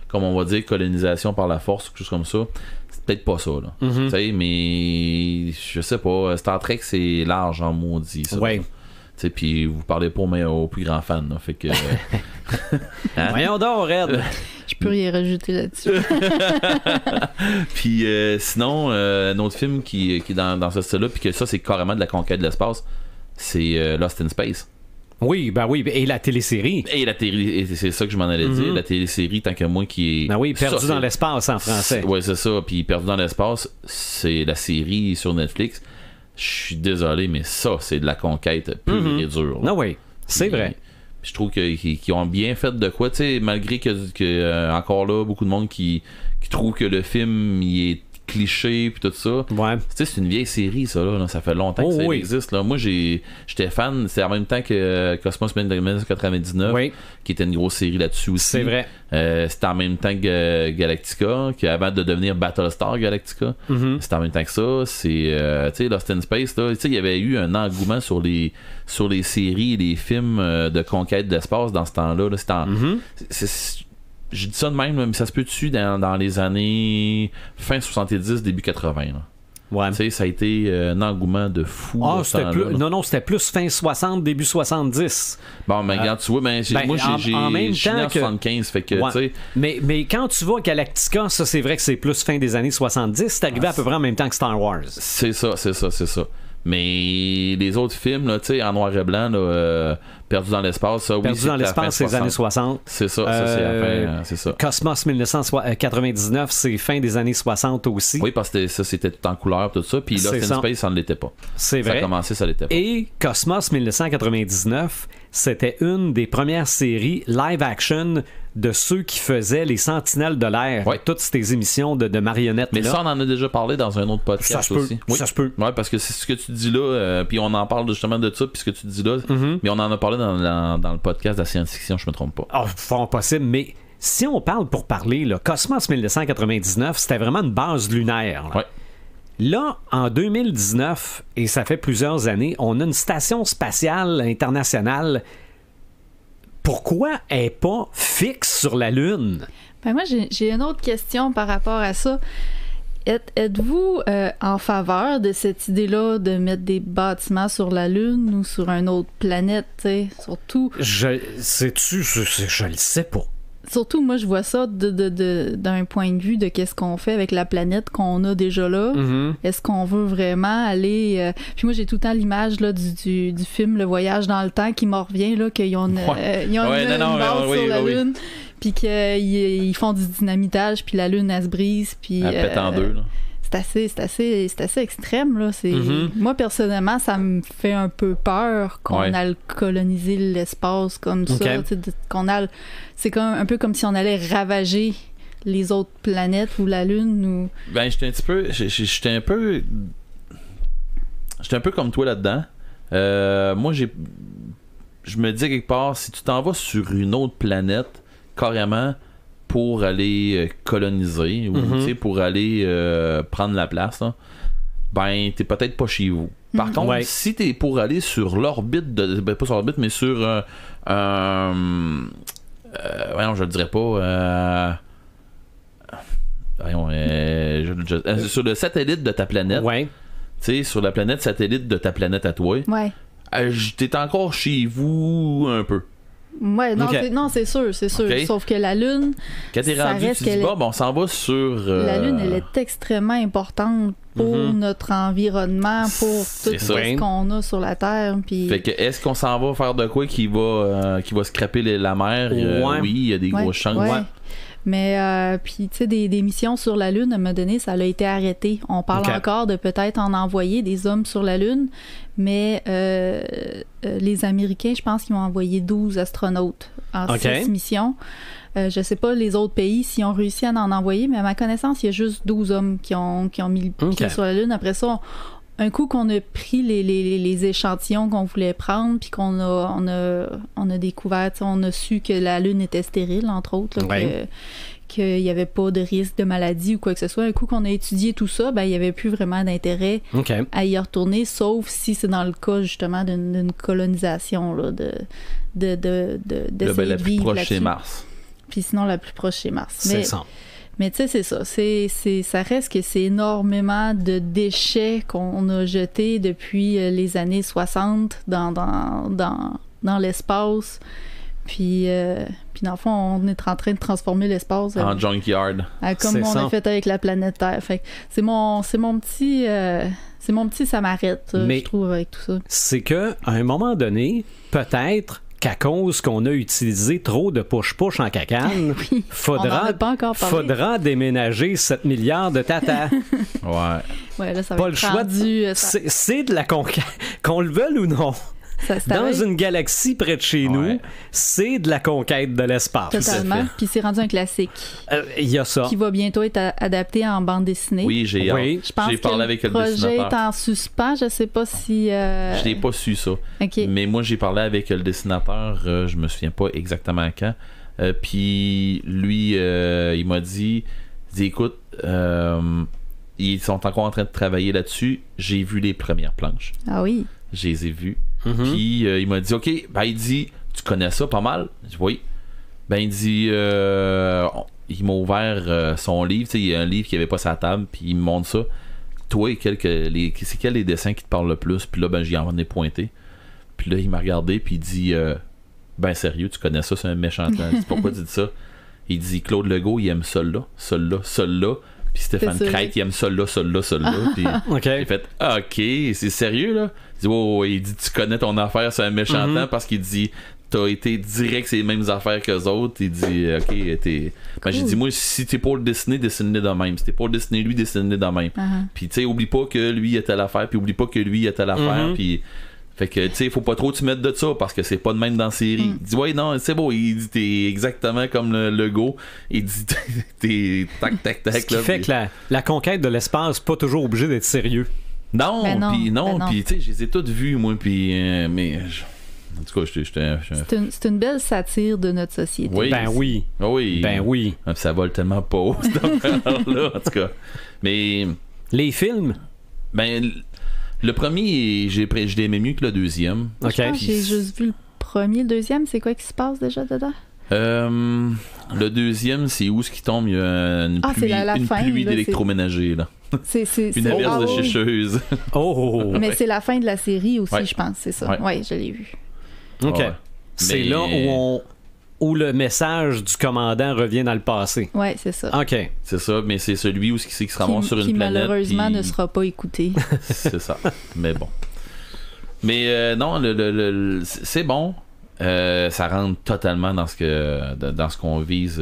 comme on va dire, colonisation par la force, quelque chose comme ça? C'est peut-être pas ça, là. Mm-hmm. Tu sais, mais je sais pas. Star Trek, c'est large en maudit, ça. Ouais. Puis vous parlez pas aux plus grands fans, là. Fait que... hein? Voyons donc, Red! Je peux rien rajouter là-dessus. Puis sinon, un autre film qui est dans ce style-là, puis que ça, c'est carrément de la conquête de l'espace, c'est Lost in Space. Oui, ben oui, et la télésérie. Et c'est ça que je m'en allais dire, la télésérie, tant que moi qui est... Ben oui, Perdu dans l'espace en français. Oui, c'est ça, puis Perdu dans l'espace, c'est la série sur Netflix. Je suis désolé, mais ça, c'est de la conquête pure et dure. Non, oui, c'est vrai. Je trouve qu'ils ont bien fait de quoi, tu sais, malgré que encore là, beaucoup de monde qui trouve que le film il est cliché puis tout ça. Ouais. Tu sais, c'est une vieille série, ça là. Ça fait longtemps que ça existe. Là. Moi, j'étais fan. C'est en même temps que Cosmos 1999, qui était une grosse série là-dessus aussi. C'est vrai. C'était en même temps que Galactica, qui avant de devenir Battlestar Galactica. C'était en même temps que ça. C'est, tu sais, Lost in Space, là. Tu sais, il y avait eu un engouement sur les séries et les films de conquête d'espace dans ce temps-là. Là. C'était je dis ça de même, mais ça se peut dessus dans les années fin 70, début 80. Là. Ouais. Tu sais, ça a été un engouement de fou. C'était plus fin 60, début 70. Bon, mais regarde, tu vois, moi, j'ai en même temps en 75, fait que, tu sais... Mais quand tu vois Galactica, ça, c'est vrai que c'est plus fin des années 70, c'est arrivé à peu près en même temps que Star Wars. C'est ça. Mais les autres films, là, tu sais, en noir et blanc, là, Perdu dans l'espace, ça, Perdu dans l'espace, c'est les années 60. C'est ça, c'est la fin, c'est ça. Cosmos 1999, c'est fin des années 60 aussi. Oui, parce que ça, c'était tout en couleur, tout ça. Puis Lost in Space, ça ne l'était pas. C'est vrai. Ça a commencé, ça l'était pas. Et Cosmos 1999, c'était une des premières séries live-action de ceux qui faisaient les Sentinelles de l'air. Ouais. Toutes ces émissions de marionnettes. Mais ça, on en a déjà parlé dans un autre podcast aussi. Oui, ça se peut. Ouais, parce que c'est ce que tu dis là, puis on en parle justement de ça, puis ce que tu dis là, mais on en a parlé dans le podcast de la science-fiction, je me trompe pas. Fort possible, mais si on parle pour parler, là, Cosmos 1999, c'était vraiment une base lunaire. Là. Ouais. Là, en 2019, et ça fait plusieurs années, on a une station spatiale internationale. Pourquoi elle n'est pas fixe sur la Lune? Ben moi, j'ai une autre question par rapport à ça. Êtes-vous en faveur de cette idée-là de mettre des bâtiments sur la Lune ou sur une autre planète, t'sais? Surtout... Je le sais pas. Surtout, moi, je vois ça d'un point de vue de qu'est-ce qu'on fait avec la planète qu'on a déjà là. Mm-hmm. Est-ce qu'on veut vraiment aller... Puis moi, j'ai tout le temps l'image là, du film Le Voyage dans le temps qui m'en revient, là, qu'ils ont une base sur la Lune, puis qu'ils font du dynamitage, puis la Lune, elle se brise, puis... Elle pète en deux, là. C'est assez extrême, là. Moi, personnellement, ça me fait un peu peur qu'on aille coloniser l'espace comme ça. C'est un peu comme si on allait ravager les autres planètes ou la Lune. Ou... Ben, j'étais un peu comme toi là-dedans. Moi, je me dis quelque part, si tu t'en vas sur une autre planète, carrément, pour aller coloniser ou pour aller prendre la place là, ben t'es peut-être pas chez vous. Par contre, si t'es pour aller sur l'orbite pas sur l'orbite, mais sur voyons, je le dirais pas sur le satellite de ta planète. Tu sais, sur la planète satellite de ta planète à toi. T'es encore chez vous un peu. Ouais, non, c'est sûr. Okay. Sauf que la Lune. Quand t'es rendu, tu dis on s'en va sur. La Lune, elle est extrêmement importante pour notre environnement, pour tout ce qu'on a sur la Terre. Pis... Fait que est-ce qu'on s'en va faire de quoi qui va scraper la mer? Oui, il y a des grosses chances. Ouais. Mais puis tu sais, des missions sur la Lune, à un moment donné, ça a été arrêté. On parle encore de peut-être en envoyer des hommes sur la Lune, mais les Américains, je pense qu'ils ont envoyé 12 astronautes en 6 missions. Je sais pas les autres pays s'ils ont réussi à en envoyer, mais à ma connaissance, il y a juste 12 hommes qui ont mis le pied sur la Lune. Après ça, un coup qu'on a pris les échantillons qu'on voulait prendre, puis qu'on a découvert, on a su que la Lune était stérile, entre autres, là, qu'il n'y avait pas de risque de maladie ou quoi que ce soit. Un coup qu'on a étudié tout ça, ben il n'y avait plus vraiment d'intérêt à y retourner, sauf si c'est dans le cas, justement, d'une colonisation, là, la plus proche, c'est Mars. Puis sinon, la plus proche, c'est Mars. C'est ça. Mais tu sais, c'est ça. Ça reste que c'est énormément de déchets qu'on a jetés depuis les années 60 dans l'espace. Puis dans le fond, on est en train de transformer l'espace en junkyard. Comme on a fait avec la planète Terre. Fait que c'est mon petit ça m'arrête, je trouve, avec tout ça. C'est que à un moment donné, peut-être qu'à cause qu'on a utilisé trop de push-push en cacane, faudra déménager 7 milliards de tata. Ouais, là, ça va pas être le choix. rendu, c'est de la conquête. Qu'on le veuille ou non. Dans une galaxie près de chez nous, c'est de la conquête de l'espace. Totalement. Puis c'est rendu un classique. Il y a ça. Qui va bientôt être adapté en bande dessinée. Oui, j'ai parlé avec le dessinateur. Le projet est en suspens. Je sais pas si... Je n'ai pas su ça. Mais moi, j'ai parlé avec le dessinateur. Je me souviens pas exactement quand. Puis lui, il m'a dit, écoute, ils sont encore en train de travailler là-dessus. J'ai vu les premières planches. Ah oui? Je les ai vues. Puis il m'a dit, OK, ben il dit, tu connais ça pas mal? Je dis, oui. Ben il dit, il m'a ouvert son livre, tu sais, il y a un livre qui avait pas sa table, puis il me montre ça. Toi, c'est quels les dessins qui te parlent le plus? Puis là, ben j'y en ai pointé. Puis là, il m'a regardé, puis il dit, ben sérieux, tu connais ça, c'est un méchant temps. Pourquoi tu dis ça? Il dit, Claude Legault, il aime celui-là. Puis Stéphane Crête, il aime celui-là. Puis j'ai fait, OK, c'est sérieux, là? Il dit, tu connais ton affaire, c'est un méchant temps, parce qu'il dit, t'as été direct c'est les mêmes affaires qu'eux autres. Il dit, OK, cool. J'ai dit, moi, si t'es pour le dessiner, dessine-le de même. Si t'es pour le dessiner, lui, dessine-le de même. Puis, tu sais, oublie pas que lui, il a telle affaire, puis oublie pas que lui, il a telle affaire, puis... Fait que, tu sais, faut pas trop te mettre de ça parce que c'est pas de même dans la série. Il dit, ouais, non, c'est beau. Il dit, t'es exactement comme le Legault. Il dit, t'es tac. Ce qui fait que la conquête de l'espace, pas toujours obligé d'être sérieux. Non, puis tu sais, je les ai toutes vues, moi, puis. Mais. En tout cas, c'est une belle satire de notre société. Oui. Ben oui. Ben oui. Ça vole tellement pas haut, cette affaire-là, en tout cas. Mais. Les films? Ben. Le premier, je l'ai aimé mieux que le deuxième. Je pense que j'ai juste vu le premier. Le deuxième, c'est quoi qui se passe déjà dedans? Le deuxième, c'est où ce qui tombe? Il y a une pluie d'électroménager, là. C'est une averse de sécheuse. Mais c'est la fin de la série aussi, je pense, c'est ça. Oui, je l'ai vu. OK. C'est là où le message du commandant revient dans le passé. Oui, c'est ça. OK. C'est ça, mais c'est celui où qui se ramasse sur une planète. Qui malheureusement ne sera pas écouté. C'est ça. Mais bon. Mais non, c'est bon. Ça rentre totalement dans ce qu'on vise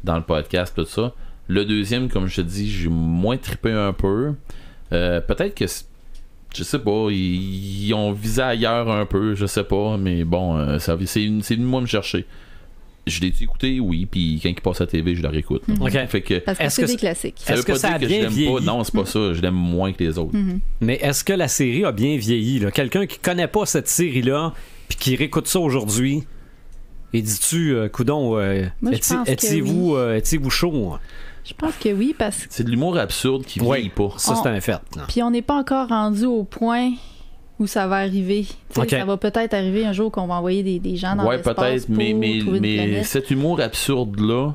dans le podcast, tout ça. Le deuxième, comme je te dis, j'ai moins trippé un peu. Peut-être que je sais pas, ils ont visé ailleurs un peu, je sais pas, mais bon, c'est venu moi me chercher. Je l'ai écouté, oui, puis quand il passe à la TV, je le réécoute. Fait que, parce que c'est des classiques. Ça veut pas dire que je l'aime pas. Non, c'est pas ça. Je l'aime moins que les autres. Mais est-ce que la série a bien vieilli, là? Quelqu'un qui connaît pas cette série-là, puis qui réécoute ça aujourd'hui, et dis-tu, coudon, étiez-vous chaud? Je pense que oui, parce que... C'est de l'humour absurde qui vieillit pas. Ça, c'est un fait. Là. Puis on n'est pas encore rendu au point où ça va arriver. Okay. Ça va peut-être arriver un jour qu'on va envoyer des gens dans l'espace peut-être, pour trouver une planète. cet humour absurde-là,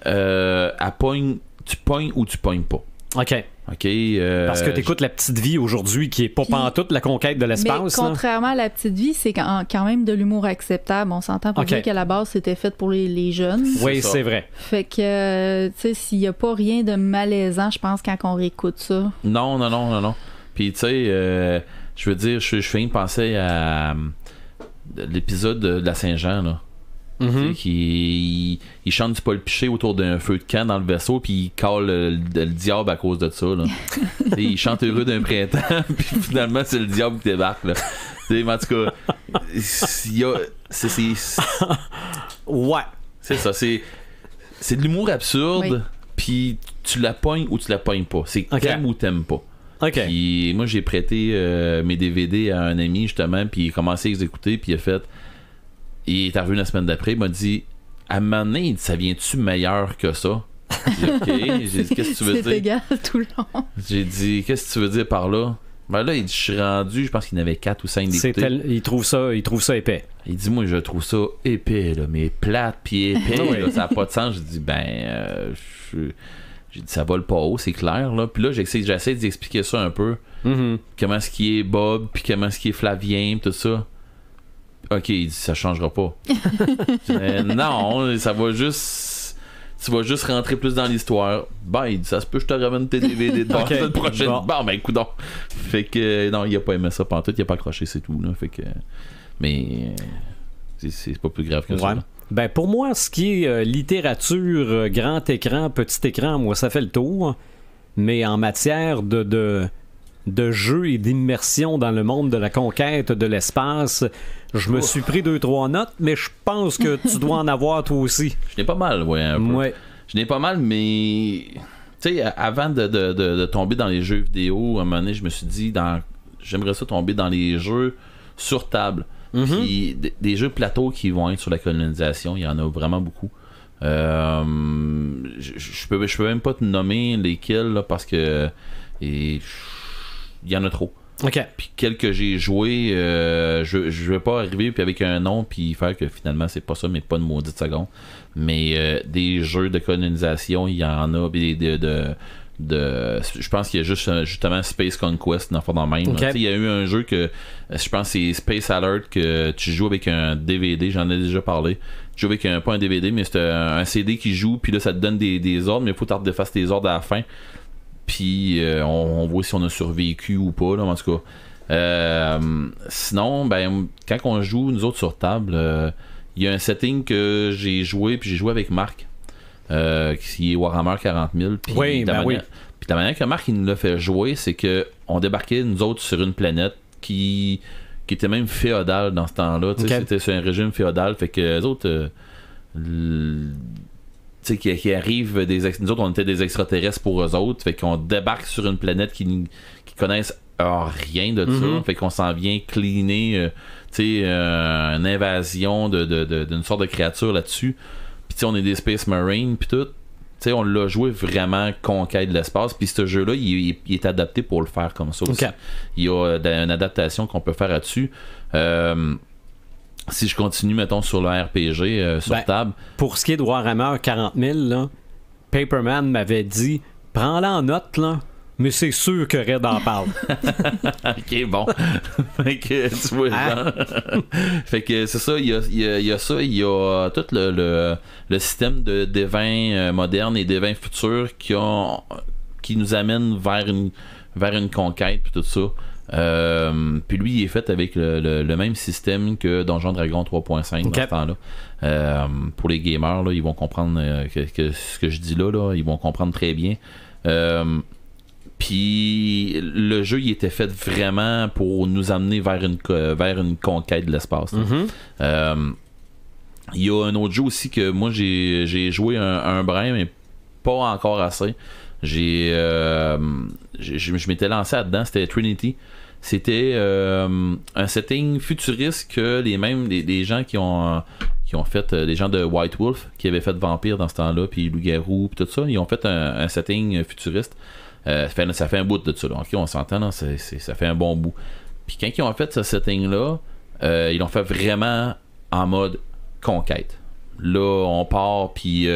tu pognes ou tu pognes pas. OK. Parce que t'écoutes La Petite Vie aujourd'hui, qui est pas pantoute la conquête de l'espace. Mais contrairement à La Petite Vie, c'est quand même de l'humour acceptable. On s'entend pour dire qu'à la base, c'était fait pour les jeunes. Oui, c'est vrai. Fait que, tu sais, s'il y a pas rien de malaisant, je pense, quand on réécoute ça. Non. Puis, tu sais, je veux dire, je viens de penser à l'épisode de la Saint-Jean, là. Il chante du Paul Piché autour d'un feu de camp dans le vaisseau, puis il cale le diable à cause de ça. Là. Il chante heureux d'un printemps, puis finalement, c'est le diable qui débarque. Là. Mais en tout cas, ouais. C'est ça. C'est de l'humour absurde, puis tu la pognes ou tu la pognes pas. C'est t'aimes ou t'aimes pas. Okay. Puis moi, j'ai prêté mes DVD à un ami, justement, puis il a commencé à les écouter, puis il a fait... Il est arrivé la semaine d'après, il m'a dit à un moment donné, ça vient-tu meilleur que ça? J'ai dit, OK. J'ai dit, qu'est-ce que tu veux dire? C'est égal tout le long. J'ai dit, qu'est-ce que tu veux dire par là? Ben là, il dit, je suis rendu, je pense qu'il y en avait 4 ou 5 d'écouter. Il trouve ça épais. Il dit, moi, je trouve ça épais, là, mais plate puis épais, là, ça n'a pas de sens. J'ai dit, j'ai dit, ça vole pas haut, c'est clair, là. Puis là, j'essaie d'expliquer ça un peu. Comment est-ce qu'il est Bob, puis comment est-ce qu'il est Flavien, tout ça. OK, il dit ça changera pas. Non, ça va juste. Tu vas juste rentrer plus dans l'histoire. Ben, il dit ça se peut, je te ramène tes DVD de la semaine prochaine. Bon, ben, coudonc. Fait que, non, il a pas aimé ça pantoute, il a pas accroché, c'est tout, là. Fait que. Mais. C'est pas plus grave que ça. Là. Ben, pour moi, ce qui est littérature, grand écran, petit écran, moi, ça fait le tour. Mais en matière de jeu et d'immersion dans le monde de la conquête de l'espace, je me suis pris 2-3 notes, mais je pense que tu dois en avoir toi aussi. Je n'ai pas mal, un peu. Ouais. Je n'ai pas mal, mais tu sais, avant de tomber dans les jeux vidéo, à un moment donné, je me suis dit, j'aimerais ça tomber dans les jeux sur table. Puis des jeux plateau qui vont être sur la colonisation, il y en a vraiment beaucoup. Je peux même pas te nommer lesquels, là, parce que il y en a trop. Puis quel que j'ai joué, je vais pas arriver puis avec un nom puis faire que finalement c'est pas ça, mais pas une maudite seconde. Mais des jeux de colonisation, il y en a. Je pense qu'il y a justement Space Conquest dans même. Il y a eu un jeu que je pense c'est Space Alert, que tu joues avec un DVD, j'en ai déjà parlé. Tu joues avec pas un DVD, mais c'est un CD qui joue, puis là ça te donne des ordres, mais il faut que tu défasses tes ordres à la fin. Puis on voit si on a survécu ou pas, là, en tout cas. Sinon, ben, quand on joue, nous autres sur table, il y a un setting que j'ai joué, puis j'ai joué avec Marc, qui est Warhammer 40 000. Puis Puis la manière que Marc il nous l'a fait jouer, c'est que on débarquait, nous autres, sur une planète qui était même féodale dans ce temps-là. C'était sur un régime féodal, fait que les autres... Tu sais, qui arrivent nous autres on était des extraterrestres pour eux autres, fait qu'on débarque sur une planète qui connaissent rien de ça, fait qu'on s'en vient cleaner tu sais, une invasion d'une sorte de créature là-dessus, puis tu sais on est des Space Marines puis tout, tu sais on l'a joué vraiment conquête de l'espace, puis ce jeu là il est adapté pour le faire comme ça aussi. Il y a une adaptation qu'on peut faire là-dessus. Si je continue, mettons, sur le RPG, sur table. Pour ce qui est de Warhammer 40 000, là, Paperman m'avait dit, prends-la en note, là, mais c'est sûr que Red en parle. Ok, bon. Fait que, tu vois, fait que c'est ça, il y a ça, il y a tout le système d'évents modernes et d'évents futurs qui nous amènent vers une conquête, puis tout ça. Puis lui il est fait avec le même système que Donjon Dragon 3.5 dans ce temps-là. Pour les gamers là, ils vont comprendre que ce que je dis là, ils vont comprendre très bien. Puis le jeu il était fait vraiment pour nous amener vers une conquête de l'espace. Il y a un autre jeu aussi que moi j'ai joué un brin, mais pas encore assez. Je m'étais lancé là-dedans, c'était Trinity. C'était un setting futuriste que les gens qui ont qui ont fait les gens de White Wolf qui avaient fait Vampire dans ce temps-là, puis Loup-Garou, puis tout ça. Ils ont fait un setting futuriste. Ça fait un bout de ça. Là. Ok, on s'entend, là, ça fait un bon bout. Puis quand ils ont fait ce setting-là, ils l'ont fait vraiment en mode conquête. Là, on part, puis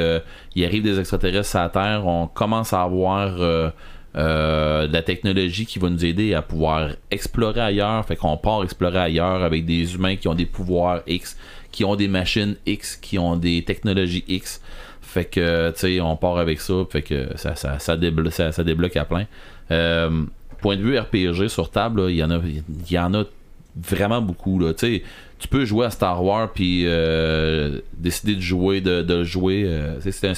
il arrive des extraterrestres sur la Terre. On commence à avoir de la technologie qui va nous aider à pouvoir explorer ailleurs. Fait qu'on part explorer ailleurs avec des humains qui ont des pouvoirs X, qui ont des machines X, qui ont des technologies X. Fait que, tu sais, on part avec ça. Fait que ça débloque à plein. Point de vue RPG sur table, là, il y en a vraiment beaucoup. Là. Tu sais, tu peux jouer à Star Wars puis décider de le jouer. C'est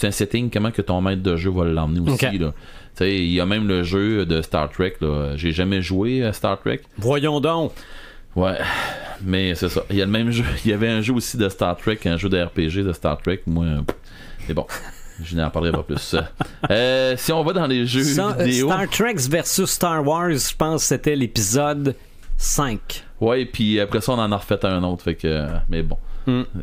un setting comment que ton maître de jeu va l'emmener aussi. Okay. Là. Tu sais, il y a même le jeu de Star Trek. Là. J'ai jamais joué à Star Trek. Voyons donc. Ouais, mais c'est ça. Il y a le même jeu. Il y avait un jeu aussi de Star Trek, un jeu de RPG de Star Trek. Moi, c'est bon. Je n'en parlerai pas plus. Si on va dans les jeux vidéo... Star Trek versus Star Wars, je pense que c'était l'épisode 5. Ouais, puis après ça, on en a refait un autre. Fait que, mais bon.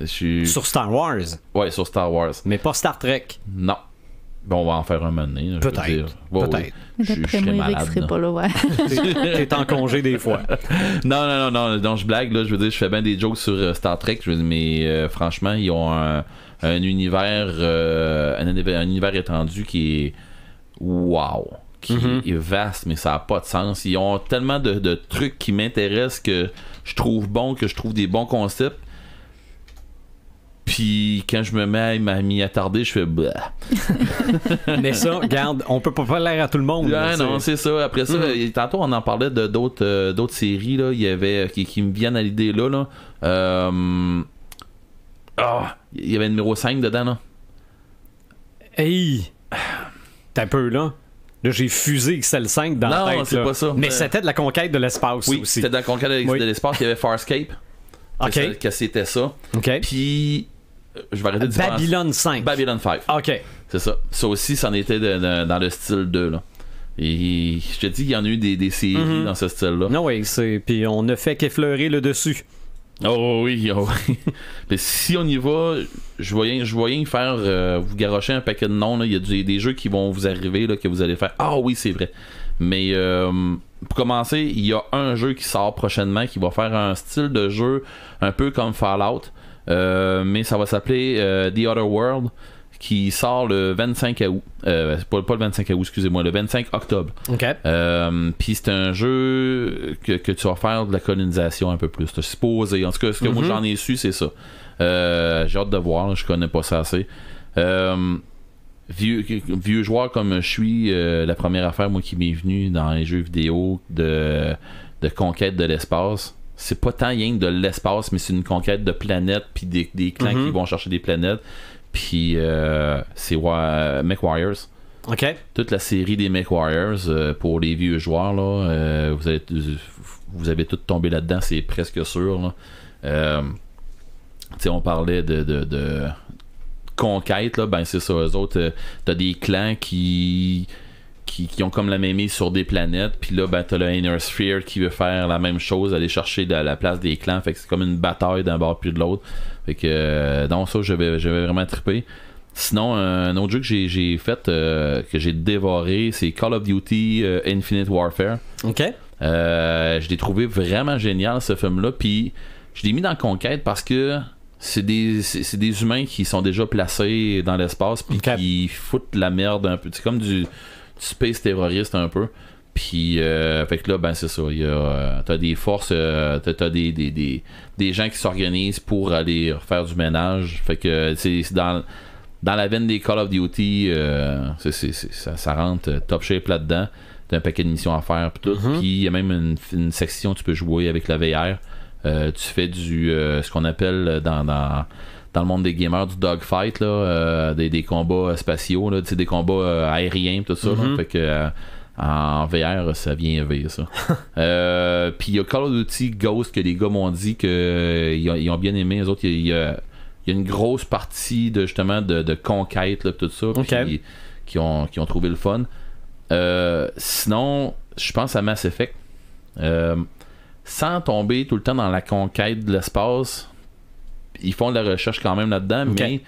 Sur Star Wars. Ouais, sur Star Wars. Mais pas Star Trek. Non. Bon, on va en faire un moment donné. Peut-être. Ouais, peut-être. D'après moi, Eric serait pas là, ouais. T'es en congé des fois. Non, je blague, là. Je veux dire, je fais bien des jokes sur Star Trek. Je veux dire, mais franchement, ils ont un univers étendu qui est wow, qui est vaste, mais ça n'a pas de sens. Ils ont tellement de trucs qui m'intéressent, que je trouve bon, que je trouve des bons concepts. Puis quand je me mets à m'y attarder, je fais bah. Mais ça, regarde, on peut pas faire l'air à tout le monde. Ouais, non, c'est ça. Après ça, tantôt on en parlait de d'autres séries là, il y avait qui me viennent à l'idée là. Il y avait le numéro 5 dedans là. Hey! T'as un peu là. Là, j'ai fusé XL 5 dans la tête. Non, c'est là. pas ça. Mais c'était de la conquête de l'espace oui, aussi. C'était de la conquête de l'espace. Il y avait Farscape. OK. Que c'était ça. OK. Puis je vais arrêter de dire Babylon 5. Babylon 5. OK. C'est ça. Ça aussi, c'en était dans le style 2 là. Et je te dis, il y en a eu des séries dans ce style-là. Non, oui, puis on ne fait qu'effleurer le dessus. Oh oui. Mais si on y va, je voyais faire vous garrocher un paquet de noms. Là. Il y a des jeux qui vont vous arriver là, que vous allez faire. Ah oui, c'est vrai. Mais pour commencer, il y a un jeu qui sort prochainement qui va faire un style de jeu un peu comme Fallout. Mais ça va s'appeler The Other World, qui sort le 25 août. Pas le 25 août, excusez-moi, le 25 octobre. OK. Puis c'est un jeu que tu vas faire de la colonisation un peu plus. T'es supposé. En tout cas, ce que moi j'en ai su, c'est ça. J'ai hâte de voir, là, je connais pas ça assez. Vieux joueur comme je suis, la première affaire moi qui m'est venue dans les jeux vidéo de conquête de l'espace, c'est pas tant rien que de l'espace, mais c'est une conquête de planètes, puis des clans qui vont chercher des planètes. Puis c'est MechWarriors. OK. Toute la série des MechWarriors, pour les vieux joueurs là, vous avez tout tombé là-dedans, c'est presque sûr là. On parlait de conquête là, ben c'est ça, eux autres, t'as des clans qui ont comme la même mise sur des planètes, puis là ben t'as le Inner Sphere qui veut faire la même chose, aller chercher la place des clans, fait que c'est comme une bataille d'un bord puis de l'autre. Fait que dans ça j'avais vraiment trippé. Sinon un autre jeu que j'ai fait, que j'ai dévoré, c'est Call of Duty Infinite Warfare. OK. Je l'ai trouvé vraiment génial ce film là, puis je l'ai mis dans Conquête parce que c'est des humains qui sont déjà placés dans l'espace, puis qui foutent la merde un peu. C'est comme du space terroriste un peu. Puis fait que là ben c'est ça, t'as des forces, t'as des gens qui s'organisent pour aller faire du ménage. Fait que c'est dans la veine des Call of Duty, ça rentre top shape là-dedans. T'as un paquet de missions à faire pis tout. Puis il y a même une section où tu peux jouer avec la VR. Tu fais ce qu'on appelle dans le monde des gamers du dogfight là, des combats spatiaux là, des combats aériens tout ça là. Fait que en VR ça vient vivre ça. Puis il y a Call of Duty Ghost que les gars m'ont dit que ils ont bien aimé. Les autres, il y a une grosse partie de justement de conquête là, tout ça, puis qui ont trouvé le fun. Sinon je pense à Mass Effect, sans tomber tout le temps dans la conquête de l'espace. ils font de la recherche quand même là-dedans, mais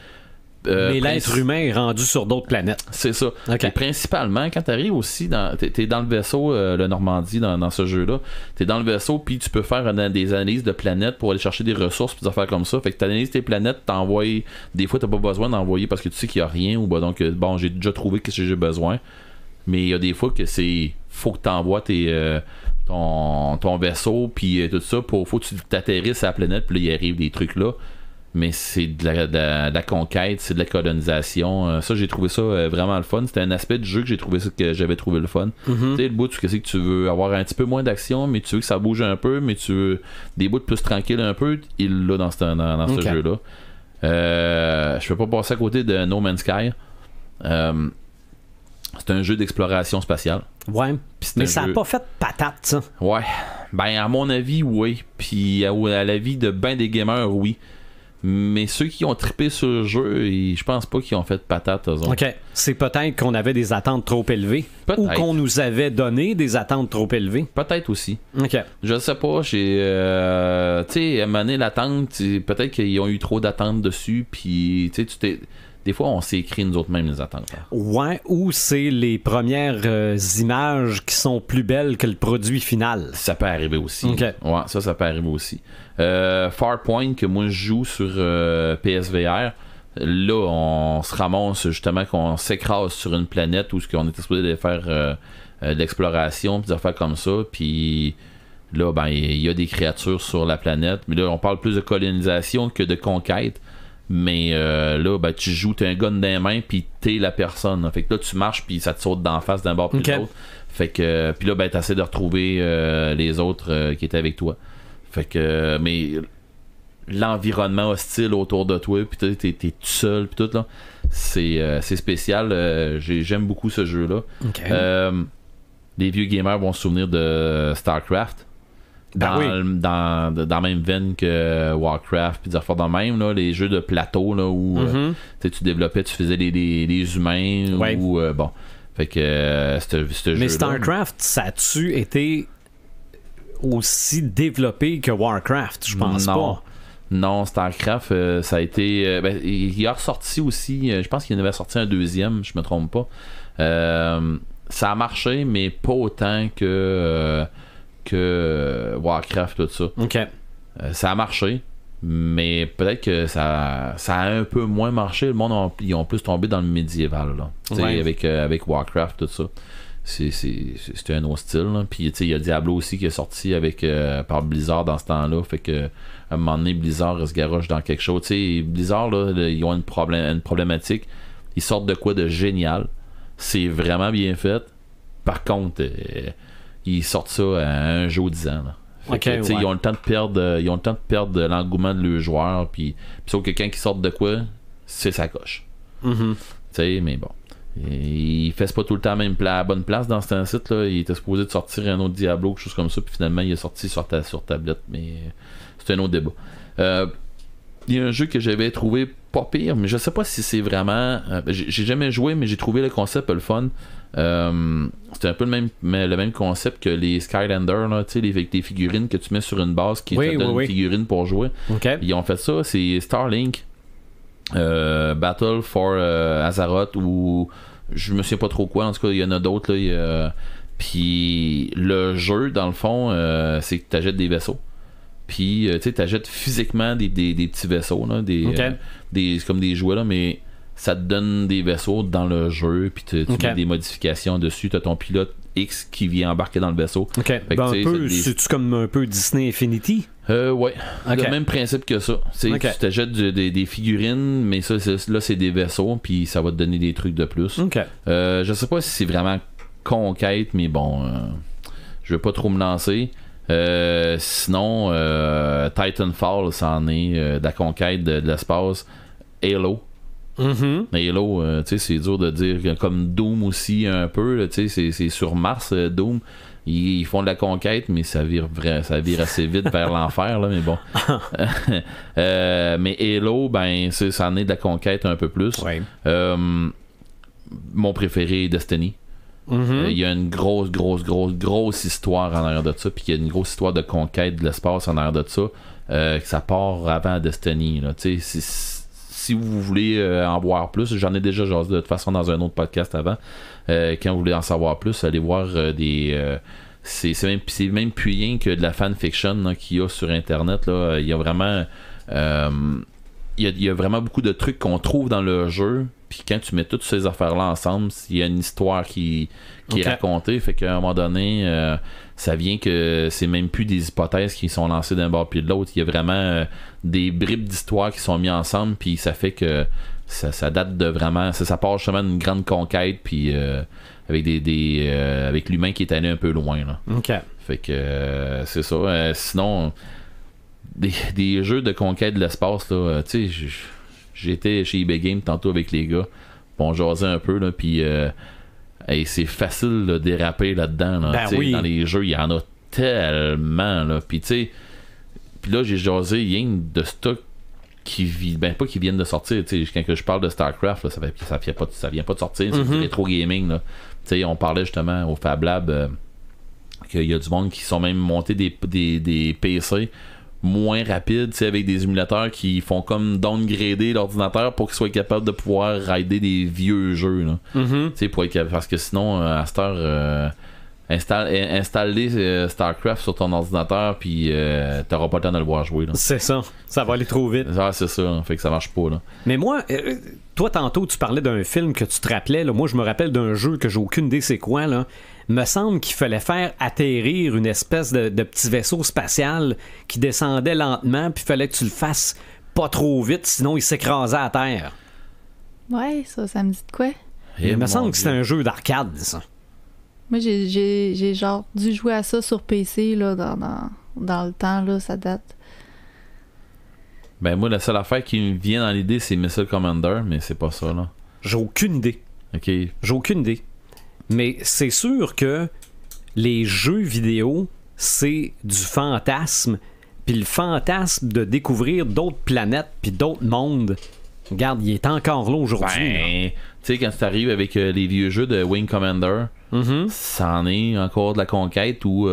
l'être humain est rendu sur d'autres planètes. C'est ça. Okay. Et principalement, quand tu arrives aussi, t'es dans le vaisseau, le Normandie, dans ce jeu-là, t'es dans le vaisseau, puis tu peux faire des analyses de planètes pour aller chercher des ressources, puis des affaires comme ça. Fait que t'analyses tes planètes, t'envoies. Des fois, t'as pas besoin d'envoyer parce que tu sais qu'il y a rien, ou donc, bon, j'ai déjà trouvé ce que j'ai besoin. Mais il y a des fois que faut que t'envoies ton vaisseau, puis tout ça, faut que tu t'atterrisses à la planète, puis là, il arrive des trucs là. Mais c'est de la conquête, c'est de la colonisation. Ça, j'ai trouvé ça vraiment le fun. C'était un aspect du jeu que j'avais trouvé le fun. Tu sais, le bout, tu sais que tu veux avoir un petit peu moins d'action, mais tu veux que ça bouge un peu, mais tu veux des bouts plus tranquilles un peu. Il l'a dans ce jeu-là. Je peux pas passer à côté de No Man's Sky. C'est un jeu d'exploration spatiale. Ouais. Mais ça n'a pas fait patate, ça. Ouais. Ben, à mon avis, oui. Puis à l'avis de ben des gamers, oui. Mais ceux qui ont trippé sur le jeu, je pense pas qu'ils ont fait patate, eux autres. OK. C'est peut-être qu'on avait des attentes trop élevées. Peut-être. Ou qu'on nous avait donné des attentes trop élevées. Peut-être aussi. OK. Je sais pas. Tu sais, à un moment donné, l'attente, peut-être qu'ils ont eu trop d'attentes dessus. Puis, tu sais, des fois, on s'est écrit nous autres mêmes les attentes. Là. Ouais, ou c'est les premières images qui sont plus belles que le produit final. Ça peut arriver aussi. Okay. Ouais, ça peut arriver aussi. Farpoint, que moi je joue sur PSVR, là, on se ramasse justement qu'on s'écrase sur une planète où on était supposé faire de l'exploration, puis des affaires comme ça, puis là, ben, il y a des créatures sur la planète, mais là, on parle plus de colonisation que de conquête. Mais là, ben, tu joues, t'as un gun dans les mains, puis t'es la personne. Fait que là, tu marches, puis ça te saute d'en face d'un bord puis de l'autre. Fait que, puis là, ben, t'essaies de retrouver les autres qui étaient avec toi. Fait que, mais l'environnement hostile autour de toi, puis t'es tout seul, puis tout, là, c'est spécial. J'aime beaucoup ce jeu-là. Okay. Les vieux gamers vont se souvenir de StarCraft. Dans la même veine que Warcraft, puis des affaires dans le même, là, les jeux de plateau là, où tu développais, tu faisais les humains, ou bon. Fait que ce jeu. Mais StarCraft, ça a-tu été aussi développé que Warcraft? Je pense pas. Non, StarCraft, ça a été. Il a ressorti aussi, je pense qu'il en avait sorti un deuxième, je me trompe pas. Ça a marché, mais pas autant que Warcraft, tout ça. OK. Ça a marché, mais peut-être que ça a un peu moins marché. Le monde ils ont plus tombé dans le médiéval, là. Avec Warcraft, tout ça. C'était un autre style, là. Puis il y a Diablo aussi qui est sorti par Blizzard dans ce temps-là. Fait que à un moment donné, Blizzard se garoche dans quelque chose. T'sais, Blizzard, là, ils ont une problématique. Ils sortent de quoi de génial. C'est vraiment bien fait. Par contre, ils sortent ça à un jour 10 ans. Là. Okay, Ils ont le temps de perdre l'engouement de leurs joueurs. Puis sauf que quelqu'un qui sort de quoi, c'est sa coche. Mais bon. Il fait pas tout le temps à la bonne place dans ce site là. Il était supposé de sortir un autre Diablo, quelque chose comme ça, puis finalement il est sorti sur tablette, mais c'est un autre débat. Il y a un jeu que j'avais trouvé pas pire, mais je sais pas si c'est vraiment. J'ai jamais joué, mais j'ai trouvé le concept le fun. C'était un peu le même concept que les Skylanders, là, les figurines que tu mets sur une base qui te donne une figurine pour jouer. Okay. Ils ont fait ça, c'est Starlink, Battle for Azeroth, ou je me souviens pas trop quoi, en tout cas il y en a d'autres là. Puis le jeu dans le fond, c'est que tu achètes des vaisseaux. Puis tu achètes physiquement des petits vaisseaux là, c'est comme des jouets là, mais ça te donne des vaisseaux dans le jeu, puis tu mets des modifications dessus. Tu as ton pilote X qui vient embarquer dans le vaisseau. C'est-tu comme un peu Disney Infinity? Ouais. Le même principe que ça. Tu t'achètes des figurines, mais là, c'est des vaisseaux, puis ça va te donner des trucs de plus. Je sais pas si c'est vraiment conquête, mais bon, je vais pas trop me lancer. Sinon, Titanfall, ça en est de la conquête de l'espace. Halo. Halo, c'est dur de dire, comme Doom aussi un peu, c'est sur Mars, Doom. Ils font de la conquête, mais ça vire assez vite vers l'enfer, là, mais bon. Mais Halo, ben, ça en est de la conquête un peu plus. Mon préféré est Destiny. Il y a une grosse histoire en arrière de ça, puis il y a une grosse histoire de conquête de l'espace en arrière de ça, que ça part avant Destiny. Là. Si vous voulez en voir plus, j'en ai déjà jasé de toute façon dans un autre podcast avant. Quand vous voulez en savoir plus, allez voir c'est même plus rien que de la fanfiction qu'il y a sur Internet. Là. Il y a vraiment il y a vraiment beaucoup de trucs qu'on trouve dans le jeu, puis quand tu mets toutes ces affaires-là ensemble, il y a une histoire qui est racontée, fait qu'à un moment donné ça vient que c'est même plus des hypothèses qui sont lancées d'un bord puis de l'autre. Il y a vraiment des bribes d'histoire qui sont mises ensemble, puis ça fait que ça date de vraiment ça part justement d'une grande conquête, puis avec avec l'humain qui est allé un peu loin là. Fait que c'est ça. Sinon des jeux de conquête de l'espace là, tu sais, j'étais chez eBay Games tantôt avec les gars, on jasait un peu là, puis c'est facile de déraper là-dedans là, oui. Dans les jeux il y en a tellement là, puis tu sais, puis là j'ai jasé rien de stock qui pas qui viennent de sortir, tu sais, quand je parle de StarCraft là, ça vient pas de sortir, c'est du rétro gaming là. Tu sais, on parlait justement au Fab Lab qu'il y a du monde qui sont même montés des PC moins rapides, avec des émulateurs qui font comme downgrader l'ordinateur pour qu'il soit capable de pouvoir rider des vieux jeux là. Pour être capable, parce que sinon à cette heure installer StarCraft sur ton ordinateur puis t'auras pas le temps de le voir jouer là. C'est ça va aller trop vite. C'est ça là. Fait que ça marche pas là. Mais moi toi tantôt tu parlais d'un film que tu te rappelais là. Moi je me rappelle d'un jeu que j'ai aucune idée c'est quoi là. Me semble qu'il fallait faire atterrir une espèce de petit vaisseau spatial qui descendait lentement, puis il fallait que tu le fasses pas trop vite, sinon il s'écrasait à terre. Ouais, ça me dit de quoi? Il me semble que c'est un jeu d'arcade, ça. Moi, j'ai genre dû jouer à ça sur PC là, dans le temps, là, ça date. Ben moi, la seule affaire qui me vient dans l'idée, c'est Missile Commander, mais c'est pas ça, là. J'ai aucune idée. OK. J'ai aucune idée. Mais c'est sûr que les jeux vidéo, c'est du fantasme. Puis le fantasme de découvrir d'autres planètes puis d'autres mondes, regarde, il est encore là aujourd'hui. Ben, tu sais, quand tu arrives avec les vieux jeux de Wing Commander, ça en est encore de la conquête ou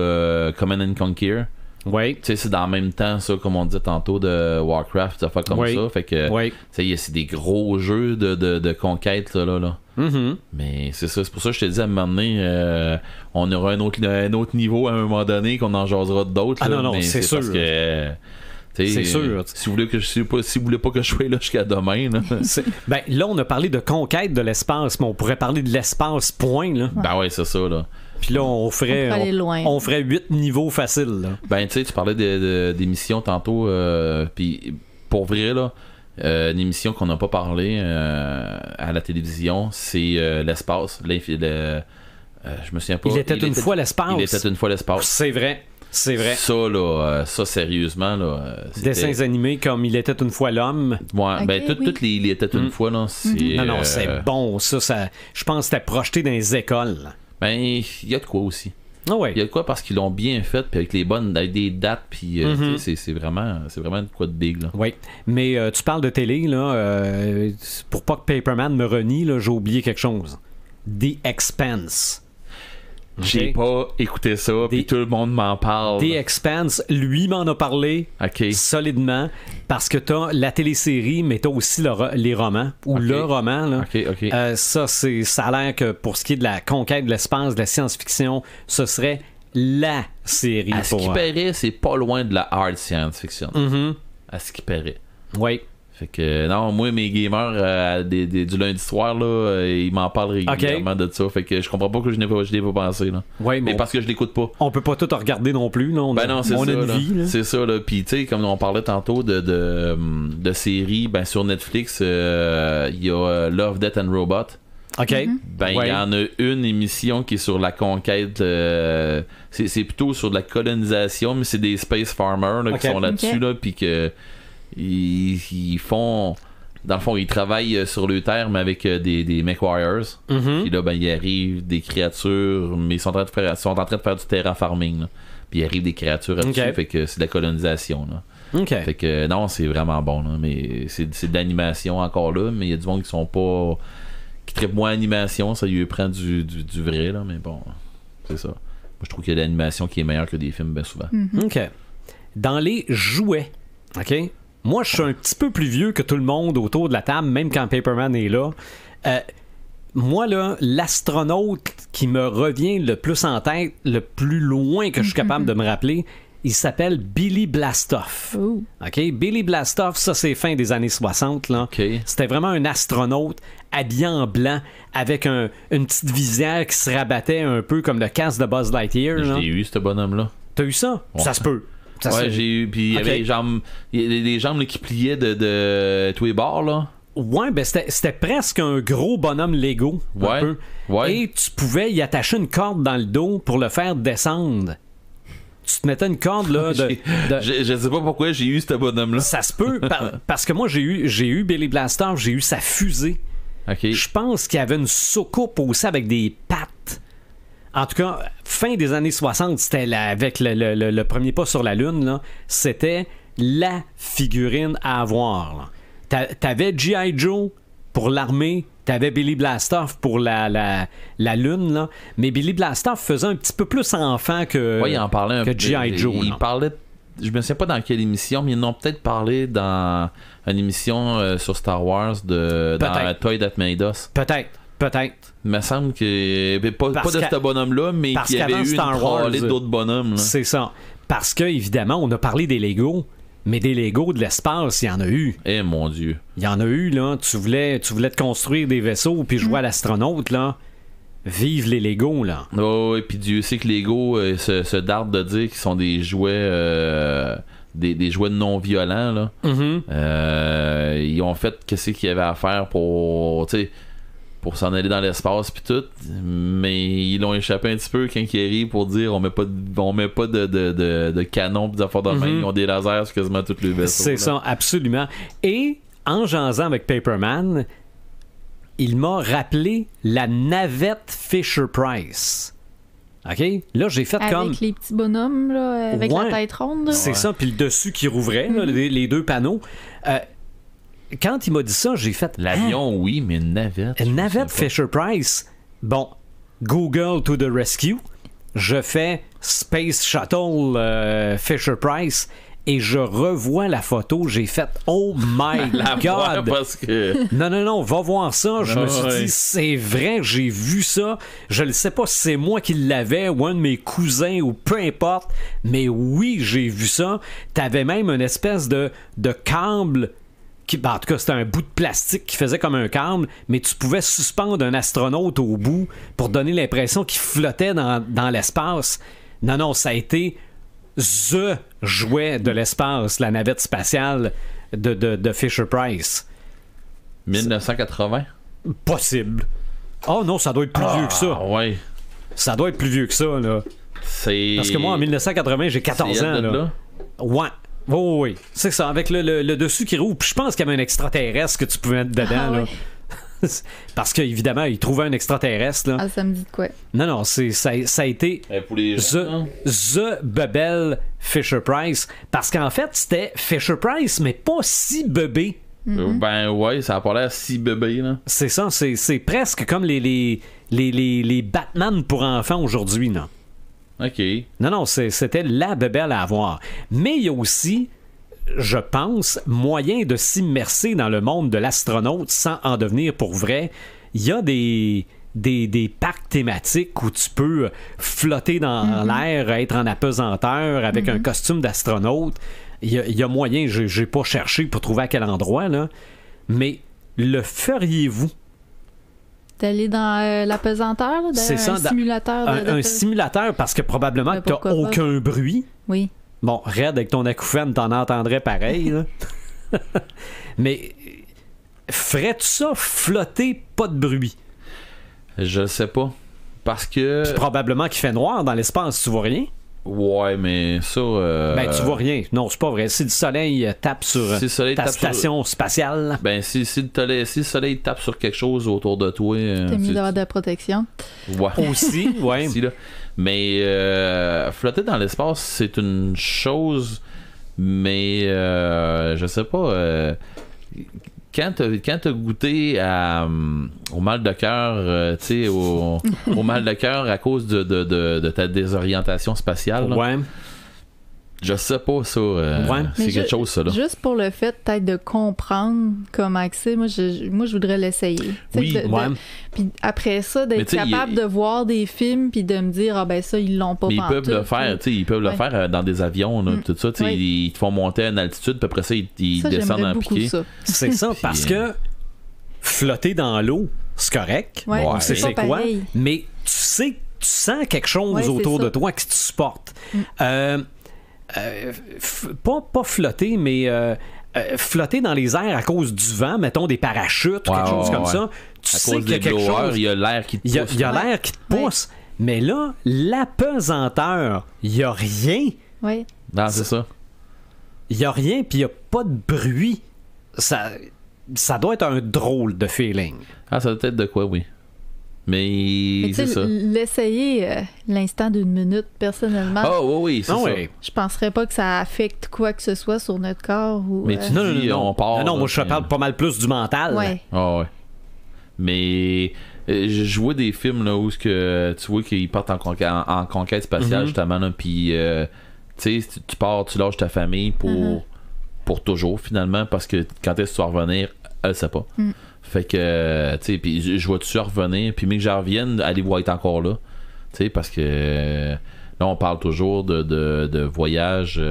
Command and Conquer. Oui. Tu sais, c'est dans le même temps, ça, comme on disait tantôt, de Warcraft, ça fait comme ça. Fait que, tu sais, c'est des gros jeux de conquête, là. Mais c'est ça, c'est pour ça que je te dis à un moment donné, on aura un autre niveau à un moment donné qu'on en jasera d'autres. Ah non, mais c'est sûr. Parce que, c'est sûr. Si vous voulez pas que je sois là jusqu'à demain. Là. Ben là, on a parlé de conquête de l'espace, mais on pourrait parler de l'espace point. Là. Ben ouais, c'est ça. Là. Puis là, on ferait 8 niveaux faciles. Là. Ben tu sais, tu parlais des missions tantôt. Puis pour vrai, là, une émission qu'on n'a pas parlé à la télévision, c'est l'espace. Je me souviens pas. Il était une fois l'espace. Il était une fois l'espace. C'est vrai. C'est vrai. Ça, là, sérieusement, là. Dessins animés comme Il était une fois l'homme. Ouais, okay, ben, toutes les Il était une fois, là. Non, c'est bon, ça. Je pense que c'était projeté dans les écoles. Là. Ben, il y a de quoi aussi. Ah ouais. Il y a de quoi parce qu'ils l'ont bien fait, puis avec des dates, puis c'est vraiment de quoi de big, là. Oui. Mais tu parles de télé, là. Pour pas que Paperman me renie, là, j'ai oublié quelque chose. The Expanse. J'ai pas écouté ça, puis tout le monde m'en parle. The Expanse, lui m'en a parlé solidement, parce que t'as la télésérie, mais t'as aussi les romans, ou le roman. Là. Ça a l'air que pour ce qui est de la conquête de l'espace, de la science-fiction, ce serait la série. À ce qui paraît, c'est pas loin de la hard science-fiction. À ce qui paraît. Oui. Fait que non, moi mes gamers du lundi soir là, ils m'en parlent régulièrement de ça. Fait que je comprends pas que je n'ai pas pensé là. Ouais, mais parce que je l'écoute pas. On peut pas tout regarder non plus là. Non, c'est ça. Une vie, là. C'est ça là. Puis tu sais, comme on parlait tantôt de séries, ben sur Netflix, il y a Love, Death and Robot. OK. Ben il y en a une émission qui est sur la conquête. C'est plutôt sur de la colonisation, mais c'est des space farmers là, qui sont là-dessus là, puis que ils font dans le fond ils travaillent sur le terre mais avec des MechWarriors. Puis là ben il arrive des créatures mais ils sont en train de faire du terraforming là. Puis il arrive des créatures là-dessus, fait que c'est de la colonisation là. Fait que non, c'est vraiment bon là. Mais c'est de l'animation encore là, mais il y a du monde qui sont pas trippe moins animation, ça lui prend du vrai, là, mais bon, c'est ça. Moi, je trouve qu'il y a de l'animation qui est meilleure que des films, bien souvent. OK. Dans les jouets, OK? Moi, je suis un petit peu plus vieux que tout le monde autour de la table, même quand Paperman est là. Moi, là, l'astronaute qui me revient le plus en tête, le plus loin que je suis capable de me rappeler, il s'appelle Billy Blastoff. OK? Billy Blastoff, ça, c'est fin des années 60. Là. Okay. C'était vraiment un astronaute habillé en blanc avec une petite visière qui se rabattait un peu comme le casque de Buzz Lightyear. J'ai eu ce bonhomme-là. T'as eu ça? Ouais. Ça se peut. Ouais, j'ai eu. Puis il y avait les jambes là, qui pliaient de tous les bords, là. Ouais, ben c'était presque un gros bonhomme Lego. Un peu. Ouais. Et tu pouvais y attacher une corde dans le dos pour le faire descendre. Tu te mettais une corde là Je sais pas pourquoi j'ai eu ce bonhomme-là. Ça se peut, parce que moi j'ai eu Billy Blastoff, j'ai eu sa fusée. Okay. Je pense qu'il y avait une soucoupe aussi avec des pattes. En tout cas, fin des années 60, c'était avec le premier pas sur la Lune, là, c'était la figurine à avoir. Là. T'avais G.I. Joe pour l'armée, t'avais Billy Blastoff pour la Lune, là. Mais Billy Blastoff faisait un petit peu plus enfant que il en parlait que G.I. Joe. Il parlait, je me souviens pas dans quelle émission, mais ils en ont peut-être parlé dans une émission sur Star Wars dans Toy That Made Us. Peut-être. Il me semble que pas de ce bonhomme-là, mais qu'il y avait eu une trollée d'autres bonhommes. Là. C'est ça. Parce que, évidemment, on a parlé des Legos. Mais des Legos de l'espace, il y en a eu. Eh mon Dieu. Il y en a eu, là. Tu voulais te construire des vaisseaux puis jouer à l'astronaute, là. Vive les Legos, là. Oh, et puis Dieu sait que Lego se darde de dire qu'ils sont des jouets des jouets non violents, là. Ils ont fait qu'est-ce qu'il y avait à faire pour s'en aller dans l'espace puis tout, mais ils l'ont échappé un petit peu quand ils arrivent pour dire on met pas de canon pis d'affaires de main, ils ont des lasers sur quasiment tous les vaisseaux. C'est ça, absolument. Et en jasant avec Paperman, il m'a rappelé la navette Fisher-Price. OK? Là, j'ai fait comme... Avec les petits bonhommes, là, avec la tête ronde. C'est ça, puis le dessus qui rouvrait, là, les deux panneaux. Quand il m'a dit ça, j'ai fait... L'avion, oui, mais une navette. Une navette Fisher-Price. Bon, Google to the rescue. Je fais Space Shuttle Fisher-Price et je revois la photo. J'ai fait « Oh my God! » parce que... Non, va voir ça. Je me suis dit, c'est vrai, j'ai vu ça. Je ne sais pas si c'est moi qui l'avais ou un de mes cousins ou peu importe, mais oui, j'ai vu ça. T'avais même une espèce de câble... en tout cas, c'était un bout de plastique qui faisait comme un câble, mais tu pouvais suspendre un astronaute au bout pour donner l'impression qu'il flottait dans l'espace. Non, ça a été THE jouet de l'espace, la navette spatiale de Fisher-Price. 1980? Possible. Oh non, ça doit être plus vieux que ça. Ouais. Ça doit être plus vieux que ça, là. Parce que moi, en 1980, j'ai 14 ans, là. Ouais. Oh, oui, c'est ça, avec le dessus qui roule. Puis je pense qu'il y avait un extraterrestre que tu pouvais mettre dedans. Là. Parce qu'évidemment, il trouvait un extraterrestre. Là. Ah, ça me dit de quoi? Non, ça a été pour les gens, The Bebel Fisher-Price. Parce qu'en fait, c'était Fisher-Price, mais pas si bébé. Ben ouais, ça a pas l'air si bébé. Là. C'est ça, c'est presque comme les Batman pour enfants aujourd'hui, là. OK. Non, c'était la bébelle à avoir. Mais il y a aussi, je pense, moyen de s'immerser dans le monde de l'astronaute sans en devenir pour vrai. Il y a des parcs thématiques où tu peux flotter dans l'air, être en apesanteur avec un costume d'astronaute. Il y a moyen, j'ai pas cherché pour trouver à quel endroit, là. Mais le feriez-vous? D'aller dans l'apesanteur, simulateur. Un simulateur, parce que probablement que t'as aucun bruit. Oui. Bon, Red, avec ton acouphène, t'en entendrais pareil. Là. Mais ferais-tu ça flotter, pas de bruit? Je sais pas. Parce que... Puis probablement qu'il fait noir dans l'espace, tu vois rien? Ouais, mais ça... Ben, tu vois rien. Non, c'est pas vrai. Si le soleil tape sur ta station spatiale... Ben, si le soleil tape sur quelque chose autour de toi... T'as mieux d'avoir de la protection. Ouais. Aussi, ouais. Aussi, là. Mais flotter dans l'espace, c'est une chose, mais je sais pas... quand t'as goûté au mal de cœur, tu sais, au mal de cœur à cause de ta désorientation spatiale, là, Ouais. je sais pas ça. Ouais. C'est quelque chose, ça, là. Juste pour le fait peut-être de comprendre comment que c'est, moi je voudrais l'essayer. Oui, ouais. Puis après ça, Mais d'être tu sais, capable de voir des films puis de me dire, ah ben ça, ils l'ont pas Mais ils pantoute, peuvent le faire, tu sais, ils peuvent le Ouais. faire dans des avions, là, tout ça, tu sais, Ouais. ils te font monter à une altitude, puis après ça, ils Ça, descendent j'aimerais en beaucoup piqué. ça. C'est ça, parce que flotter dans l'eau, c'est correct. Ouais, Ouais. On sait c'est c'est pas quoi. pareil. Mais tu sais, tu sens quelque chose Ouais, c'est autour ça. de toi qui te supporte. Pas flotter, mais flotter dans les airs à cause du vent, mettons des parachutes ou Ouais, quelque chose ouais, comme ouais. ça. Tu À sais cause qu'il y a des quelque blowers, chose. il y a l'air qui te Il y a, pousse. il y a Ouais. l'air qui te Ouais. pousse. Mais là, la pesanteur, il n'y a rien. Ouais. Non, c'est ça. Il n'y a rien, puis il n'y a pas de bruit. Ça doit être un drôle de feeling. Ah, ça doit être de quoi, oui. Mais Mais tu c'est sais, ça. l'essayer l'instant d'une minute, personnellement, Ah, oui, c'est Ah ça. ouais. je penserais pas que ça affecte quoi que ce soit sur notre corps. Ou, Mais tu Non, dis, on part. Non, là, moi, je puis- parle pas mal plus du mental. Ouais. Ah, ouais. Mais je vois des films là, où tu vois qu'ils partent en conquête spatiale, justement, là, puis tu sais, tu pars, tu lâches ta famille pour toujours, finalement, parce que quand est-ce que tu vas revenir, elle sait pas. Fait que, tu sais, puis je vois-tu revenir, puis mais que j'en revienne, elle va être encore là. Tu sais, parce que là, on parle toujours de voyages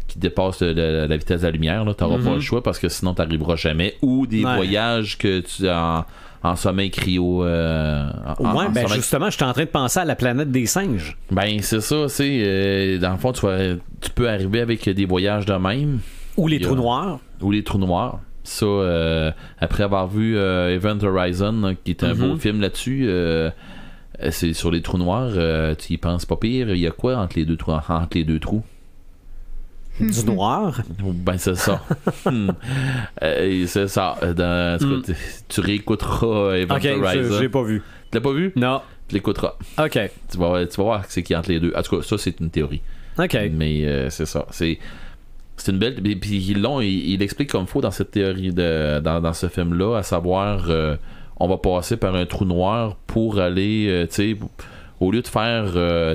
qui dépassent la vitesse de la lumière. Tu n'auras pas le choix parce que sinon, tu n'arriveras jamais. Ou des Ouais. voyages que tu en sommeil cryo. Ouais, ben sommeil- justement, je suis en train de penser à la planète des singes. Ben, c'est ça, c'est dans le fond, tu peux arriver avec des voyages de même. Ou les Il y a- trous noirs. Ou les trous noirs. Ça, après avoir vu Event Horizon, là, qui est un beau film là-dessus, c'est sur les trous noirs, tu y penses pas pire. Il y a quoi entre les deux trous? Du noir. Ben, c'est ça. C'est ça. En tout cas, tu réécouteras Event Ok, Horizon. j'ai pas vu. Tu l'as pas vu? Non. Tu l'écouteras. Ok. Tu vas voir c'est qui entre les deux. En tout cas, ça, c'est une théorie. Ok. Mais c'est ça. C'est une belle. Puis il explique comme faut dans cette théorie dans ce film-là, à savoir on va passer par un trou noir pour aller, tu sais, au lieu de faire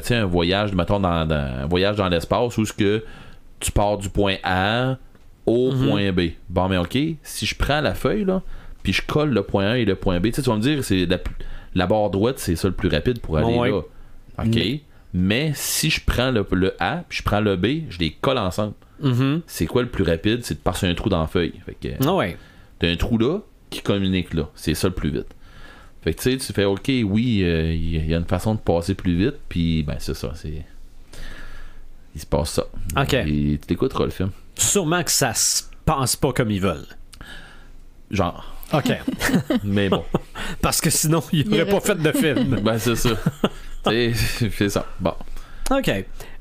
tu sais, un voyage, mettons, un voyage dans l'espace où ce que tu pars du point A au point B. Bon, mais ok, si je prends la feuille là, puis je colle le point A et le point B, tu sais, tu vas me dire c'est la barre droite, c'est ça le plus rapide pour aller Ouais. là. Ok. Mais si je prends le A puis je prends le B, je les colle ensemble. C'est quoi le plus rapide? C'est de passer un trou dans la feuille. Fait que Ah ouais. t'as un trou là qui communique là. C'est ça le plus vite. Fait que tu sais, tu fais ok, oui, il y a une façon de passer plus vite, puis ben c'est ça, il se passe ça. Ok. Et tu l'écouteras le film. Sûrement que ça se passe pas comme ils veulent. Genre. Ok. Mais bon. Parce que sinon, ils n'auraient pas fait de film. Ben c'est ça. Tu sais, c'est ça. Bon. Ok.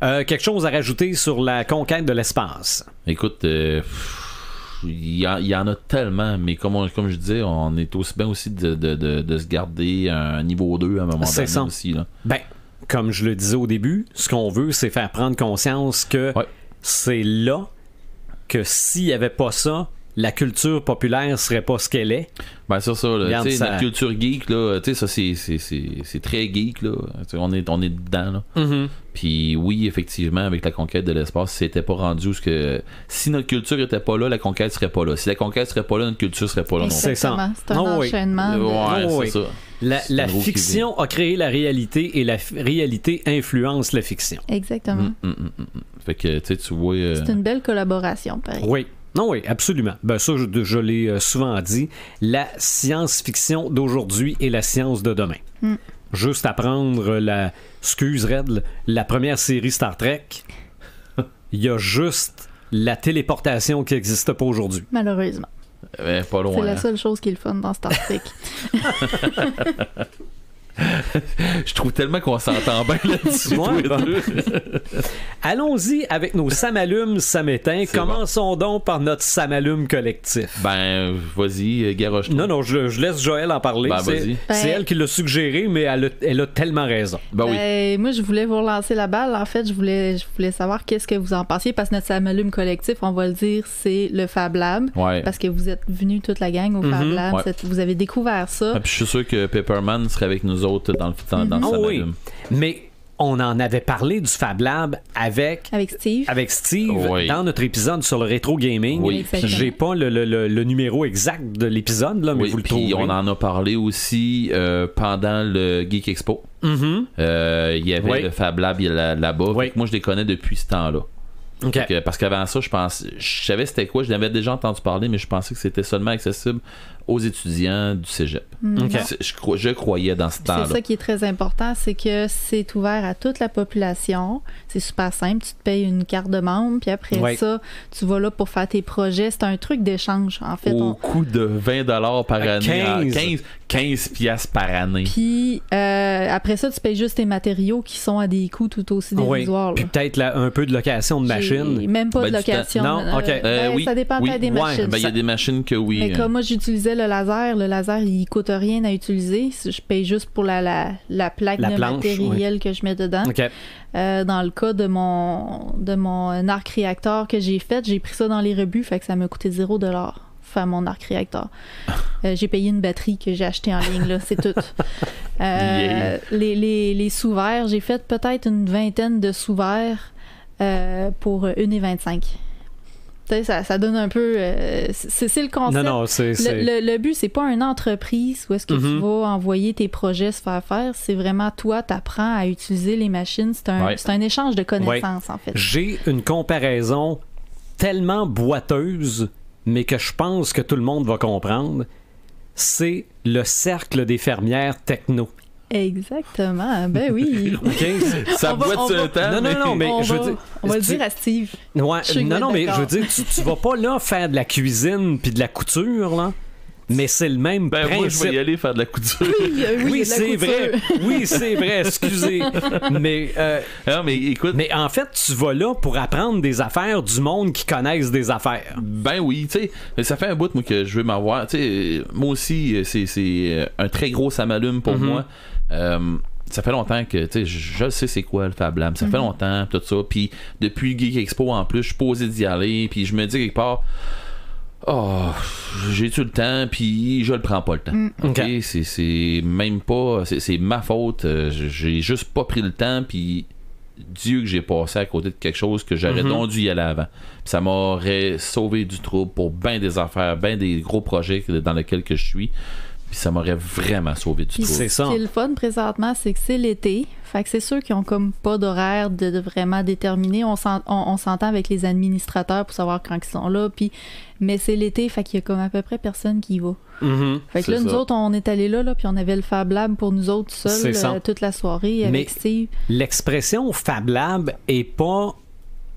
Quelque chose à rajouter sur la conquête de l'espace? Écoute, il y en a tellement, mais comme je disais, on est aussi bien aussi de se garder un niveau 2 à un moment C'est donné ça. aussi. Là. Ben, comme je le disais au début, ce qu'on veut, c'est faire prendre conscience que Ouais. c'est là que s'il n'y avait pas ça, la culture populaire serait pas ce qu'elle est. Ben c'est ça, là. Regarde, Tu sais, ça- notre culture geek, là, tu sais, ça c'est très geek, là. Tu sais, on est dedans, là. Puis oui, effectivement, avec la conquête de l'espace, c'était pas rendu où ce que si notre culture était pas là, la conquête serait pas là. Si la conquête serait pas là, notre culture serait pas là non plus. C'est ça. Exactement. C'est un Oh oui. enchaînement. de- Ouais, Oh, c'est oui. ça. La C'est une roue qui fiction a créé la réalité et la réalité influence la fiction. Exactement. Fait que tu vois. C'est une belle collaboration, pareil. Oui. Non, oui, absolument. Ben ça, je l'ai souvent dit. La science-fiction d'aujourd'hui et la science de demain. Juste à prendre excuse Red, la première série Star Trek, il y a juste la téléportation qui n'existe pas aujourd'hui. Malheureusement. Pas loin. C'est la hein. seule chose qui est le fun dans Star Trek. Je trouve tellement qu'on s'entend bien là-dessus. Ouais, bon. Allons-y avec nos Samalumes Samétains. Commençons donc par notre Samalume collectif. Ben, vas-y, garoche-toi. Non, je laisse Joël en parler. Ben, c'est vas-y. c'est elle qui l'a suggéré, mais elle a tellement raison. Ben oui. Moi, je voulais vous relancer la balle. En fait, je voulais savoir qu'est-ce que vous en pensiez, parce que notre Samalume collectif, on va le dire, c'est le Fab Lab. Ouais. Parce que vous êtes venus toute la gang au Fab Lab. Ouais. Vous avez découvert ça. Ah, puis je suis sûr que Pepperman serait avec nous autres dans le Oh oui, Samalume. mais on en avait parlé du Fab Lab avec Steve Oui. dans notre épisode sur le rétro gaming. Oui. Exactement. J'ai pas le numéro exact de l'épisode, là, mais Oui, vous le puis trouvez. on en a parlé aussi pendant le Geek Expo. Mhm. Il y avait Oui. le Fab Lab là-bas. Oui. Fait que moi, je les connais depuis ce temps-là. OK. Fait que, parce qu'avant ça, je savais c'était quoi. Je l'avais déjà entendu parler, mais je pensais que c'était seulement accessible aux étudiants du cégep. OK. Je croyais dans ce temps-là. C'est ça qui est très important, c'est que c'est ouvert à toute la population. C'est super simple. Tu te payes une carte de membre, puis après ça, tu vas là pour faire tes projets. C'est un truc d'échange, en fait. Au coût de 20$ par année. 15 piastres par année. Puis après ça, tu payes juste tes matériaux qui sont à des coûts tout aussi dérisoires. Puis peut-être un peu de location de machine. Même pas Ben, de du temps. location. Non, OK. Oui, ça dépend peut-être des machines. Ben, il y a des machines que oui. Mais comme moi, j'utilisais le laser, il coûte rien à utiliser. Je paye juste pour la plaque La de planche, matériel que je mets dedans. OK. Dans le cas de mon arc réacteur que j'ai fait, j'ai pris ça dans les rebuts, fait que ça m'a coûté 0$ faire mon arc réacteur. J'ai payé une batterie que j'ai achetée en ligne, là, c'est tout. Yeah. Les sous-verts, j'ai fait peut-être une vingtaine de sous-verts pour 1,25$. Ça donne un peu... c'est le concept. Non, c'est... Le but, c'est pas une entreprise où est-ce que tu vas envoyer tes projets se faire. C'est vraiment toi, t'apprends à utiliser les machines. C'est un échange de connaissances, en fait. J'ai une comparaison tellement boiteuse, mais que je pense que tout le monde va comprendre. C'est le cercle des fermières techno. Exactement, ben oui. OK? Ça boite sur un temps. Non, mais on je veux va, dire... on va le dire à Steve. Ouais, Je sais que non, vous mais êtes je veux d'accord. dire, tu vas pas là faire de la cuisine puis de la couture, là. Mais c'est le même Ben, principe. moi, je vais y aller faire de la couture. Oui, il y a de la c'est couture. vrai. Oui, c'est vrai, excusez. Mais, Non, mais écoute. mais en fait, tu vas là pour apprendre des affaires du monde qui connaissent des affaires. Ben oui, tu sais, mais ça fait un bout moi que je veux m'avoir. Tu sais, moi aussi, c'est un très gros Samalume pour moi. Ça fait longtemps que, tu sais, je sais c'est quoi le Fab Lab. Ça fait longtemps, tout ça. Puis depuis Geek Expo en plus, je suis pas osé d'y aller. Puis je me dis quelque part, j'ai-tu le temps? Puis je le prends pas le temps. OK? C'est même pas. C'est ma faute. J'ai juste pas pris le temps. Puis Dieu que j'ai passé à côté de quelque chose que j'aurais donc dû y aller avant. Puis ça m'aurait sauvé du trouble pour bien des affaires, bien des gros projets dans lesquels que je suis. Puis ça m'aurait vraiment sauvé du Puis trouble. C'est ça. Ce qui est le fun présentement, c'est que c'est l'été. Fait que c'est sûr qu'ils ont comme pas d'horaire de vraiment déterminé. On s'entend avec les administrateurs pour savoir quand ils sont là. Mais c'est l'été, fait qu'il y a comme à peu près personne qui y va. Fait que là, C'est nous ça. autres, on est allés là, puis on avait le Fab Lab pour nous autres C'est ça. seuls toute la soirée avec Mais Steve. l'expression Fab Lab est pas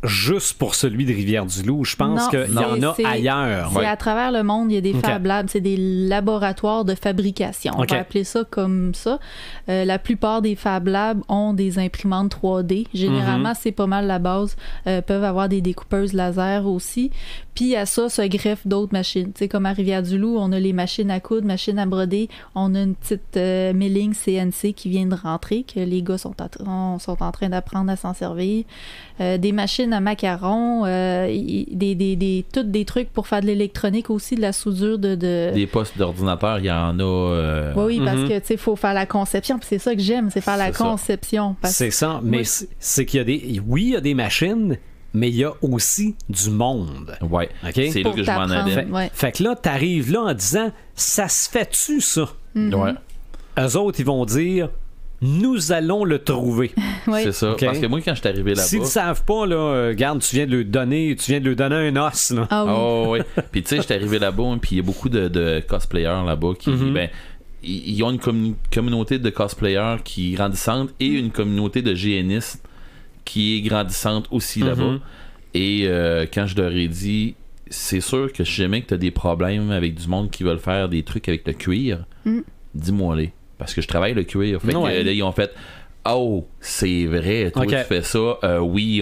juste pour celui de Rivière-du-Loup. Je pense Non, qu'il y en a c'est- ailleurs. C'est à travers le monde, il y a des Ok. Fab Labs, c'est des laboratoires de fabrication. On Ok. va appeler ça comme ça. La plupart des Fab Labs ont des imprimantes 3D. Généralement, c'est pas mal la base. Peuvent avoir des découpeuses laser aussi. Puis à ça se greffent d'autres machines. Tu sais, comme à Rivière-du-Loup, on a les machines à coudre, machines à broder. On a une petite milling CNC qui vient de rentrer, que les gars sont en train d'apprendre à s'en servir. Des machines à macarons, toutes des trucs pour faire de l'électronique aussi, de la soudure de... Des postes d'ordinateur, il y en a. Oui, parce que tu sais, faut faire la conception. Puis c'est ça que j'aime, c'est faire la C'est ça. conception. Parce C'est ça, mais Moi, c'est qu'il y a des... Oui, il y a des machines, mais il y a aussi du monde. Ouais. OK? C'est là Pour que je m'en t'apprendre. allais. Ouais. Fait que là, t'arrives là en disant « Ça se fait-tu, ça? Ouais. » Eux autres, ils vont dire « Nous allons le trouver. Ouais. C'est ça. Ok. Parce que moi, quand je suis arrivé » là-bas. S'ils ne savent pas, là, regarde, tu viens de lui donner un os. Là. Ah oui. Oh, oui. Puis tu sais, j'étais arrivé là-bas, puis il y a beaucoup de cosplayers là-bas qui, ben, ils ont une communauté de cosplayers qui est grandissante et une communauté de GNistes qui est grandissante aussi là-bas. Et quand je leur ai dit, c'est sûr que si jamais que tu as des problèmes avec du monde qui veulent faire des trucs avec le cuir, dis-moi-les. parce que je travaille le cuir. Fait que, là, ils ont fait oh, c'est vrai, toi tu fais ça. Oui,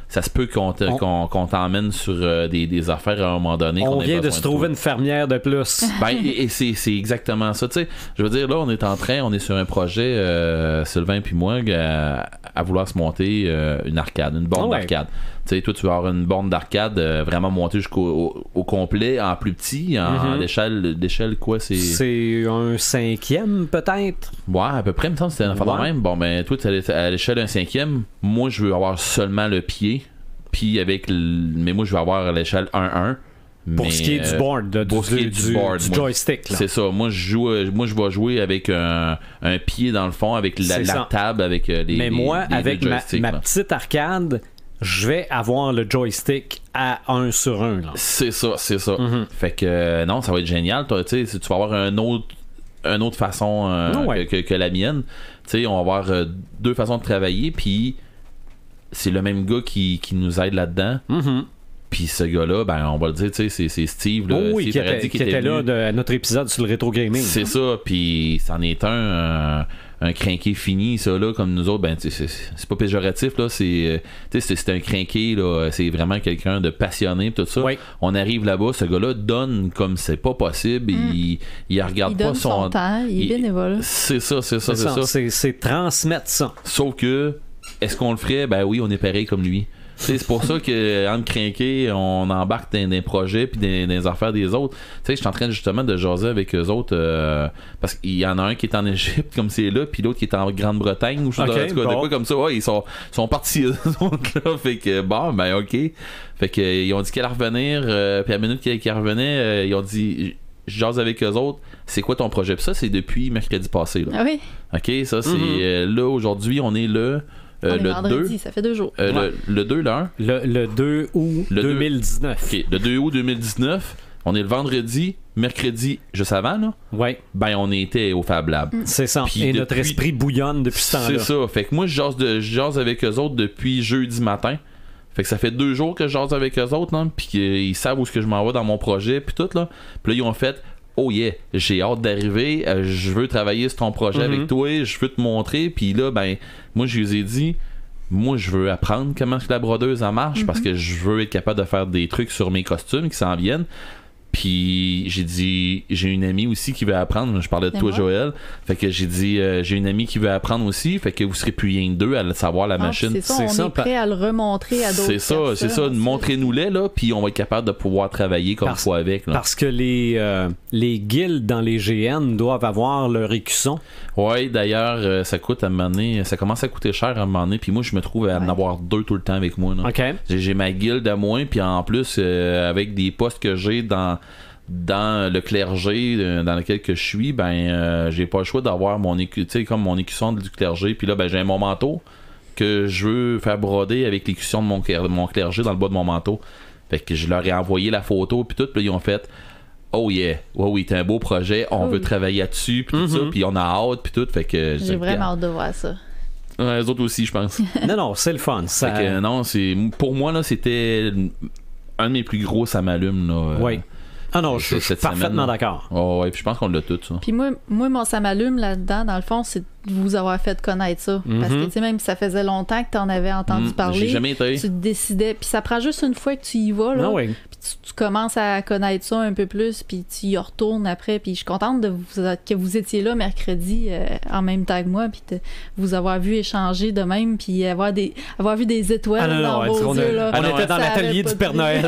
ça se peut qu'on t'emmène sur des affaires à un moment donné. On vient de se trouver une fermière de plus. Ben, et c'est exactement ça. Tu sais, je veux dire, là, on est sur un projet, Sylvain puis moi, à vouloir se monter une arcade, une borne d'arcade. Tu sais, toi, tu vas avoir une borne d'arcade vraiment montée jusqu'au complet, en plus petit, en d'échelle quoi, c'est... C'est un 5e, peut-être? Ouais, à peu près, il me semble que c'était un affaire de même. Bon, ben, toi, tu es à l'échelle d'un 5e. Moi, je veux avoir seulement le pied. Puis mais moi, je vais avoir à l'échelle 1-1. Pour ce qui est du board, du joystick. Là. C'est ça. Moi, je vais jouer avec un pied dans le fond, avec la table, avec les Mais moi, les avec ma petite arcade, je vais avoir le joystick à 1 sur 1. Là. C'est ça. Fait que non, ça va être génial. Tu vas avoir une autre façon que la mienne. T'sais, on va avoir 2 façons de travailler, puis c'est le même gars qui nous aide là-dedans. Puis ce gars-là, ben on va le dire, c'est Steve là, qui était là à notre épisode sur le rétro gaming. C'est ça, puis c'en est un crinqué fini, ça là, comme nous autres, ben c'est pas péjoratif là, c'est un crinqué là, c'est vraiment quelqu'un de passionné tout ça. On arrive là-bas, ce gars-là donne comme c'est pas possible, il regarde pas son temps, il est bénévole. C'est ça. C'est transmettre ça. Sauf que est-ce qu'on le ferait? Ben oui, on est pareil comme lui. C'est pour ça que en crinqué, on embarque dans des projets puis dans des affaires des autres. Je suis en train justement de jaser avec eux autres parce qu'il y en a un qui est en Égypte comme c'est là, puis l'autre qui est en Grande-Bretagne ou de quoi comme ça. Ouais, ils sont partis eux autres là. Fait que bon, ben ok. Fait que ils ont dit qu'elle allait revenir, puis à la minute qu'elle revenait, ils ont dit je jase avec eux autres, c'est quoi ton projet? Puis ça, c'est depuis mercredi passé là. Ah oui. Ok, ça c'est là aujourd'hui, on est le vendredi, 2, ça fait 2 jours. Le 2, là. Le 2 août 2019. OK, le 2 août 2019. On est le vendredi, mercredi, juste avant, là. Ouais. Ben, on était au Fab Lab. C'est ça. Puis et notre esprit bouillonne depuis ce temps-là. C'est ça. Fait que moi, je jase avec eux autres depuis jeudi matin. Fait que ça fait 2 jours que je jase avec eux autres, là. Puis qu'ils savent où est-ce que je m'en vais dans mon projet, puis tout, là. Puis là, ils ont fait... Oh yeah, j'ai hâte d'arriver, je veux travailler sur ton projet avec toi, je veux te montrer, puis là, ben, moi je lui ai dit, moi je veux apprendre comment la brodeuse en marche, parce que je veux être capable de faire des trucs sur mes costumes qui s'en viennent. Puis j'ai dit, j'ai une amie aussi qui veut apprendre. Je parlais de toi, Joël. Fait que j'ai dit, j'ai une amie qui veut apprendre aussi. Fait que vous serez plus rien que 2 à savoir la machine. C'est ça, on est prêt à le remontrer à d'autres personnes. C'est ça. Montrez-nous-les, là, puis on va être capable de pouvoir travailler comme il faut avec. Là. Parce que les guildes dans les GN doivent avoir leur écusson. Oui, d'ailleurs, ça coûte à un moment donné, ça commence à coûter cher à un moment donné. Puis moi, je me trouve à en avoir 2 tout le temps avec moi. Là. Okay. J'ai ma guilde à moi, puis en plus, avec des postes que j'ai dans le clergé dans lequel que je suis, ben j'ai pas le choix d'avoir mon écusson du clergé, puis là ben j'ai mon manteau que je veux faire broder avec l'écusson de mon clergé dans le bas de mon manteau. Fait que je leur ai envoyé la photo puis tout, puis ils ont fait oh yeah, oui, c'est un beau projet, on veut travailler là-dessus puis tout ça, puis on a hâte puis tout, fait que j'ai vraiment hâte de voir ça. Ouais, les autres aussi, je pense. non, c'est le fun. Ça... Fait que non, pour moi là, c'était un de mes plus gros ça m'allume là. Oui. Ah non, je suis parfaitement d'accord. Oh, ouais, puis je pense qu'on l'a tout, ça. Puis moi, mon ça m'allume là-dedans, dans le fond, c'est de vous avoir fait connaître ça. Parce que, tu sais, même si ça faisait longtemps que tu en avais entendu parler, j'ai jamais été. tu décidais. Puis ça prend juste une fois que tu y vas, là. Oui. Puis tu commences à connaître ça un peu plus, puis tu y retournes après. Puis je suis contente que vous étiez là mercredi en même temps que moi, puis de vous avoir vu échanger de même, puis avoir vu des étoiles dans vos yeux. Là. On était dans l'atelier du Père Noël.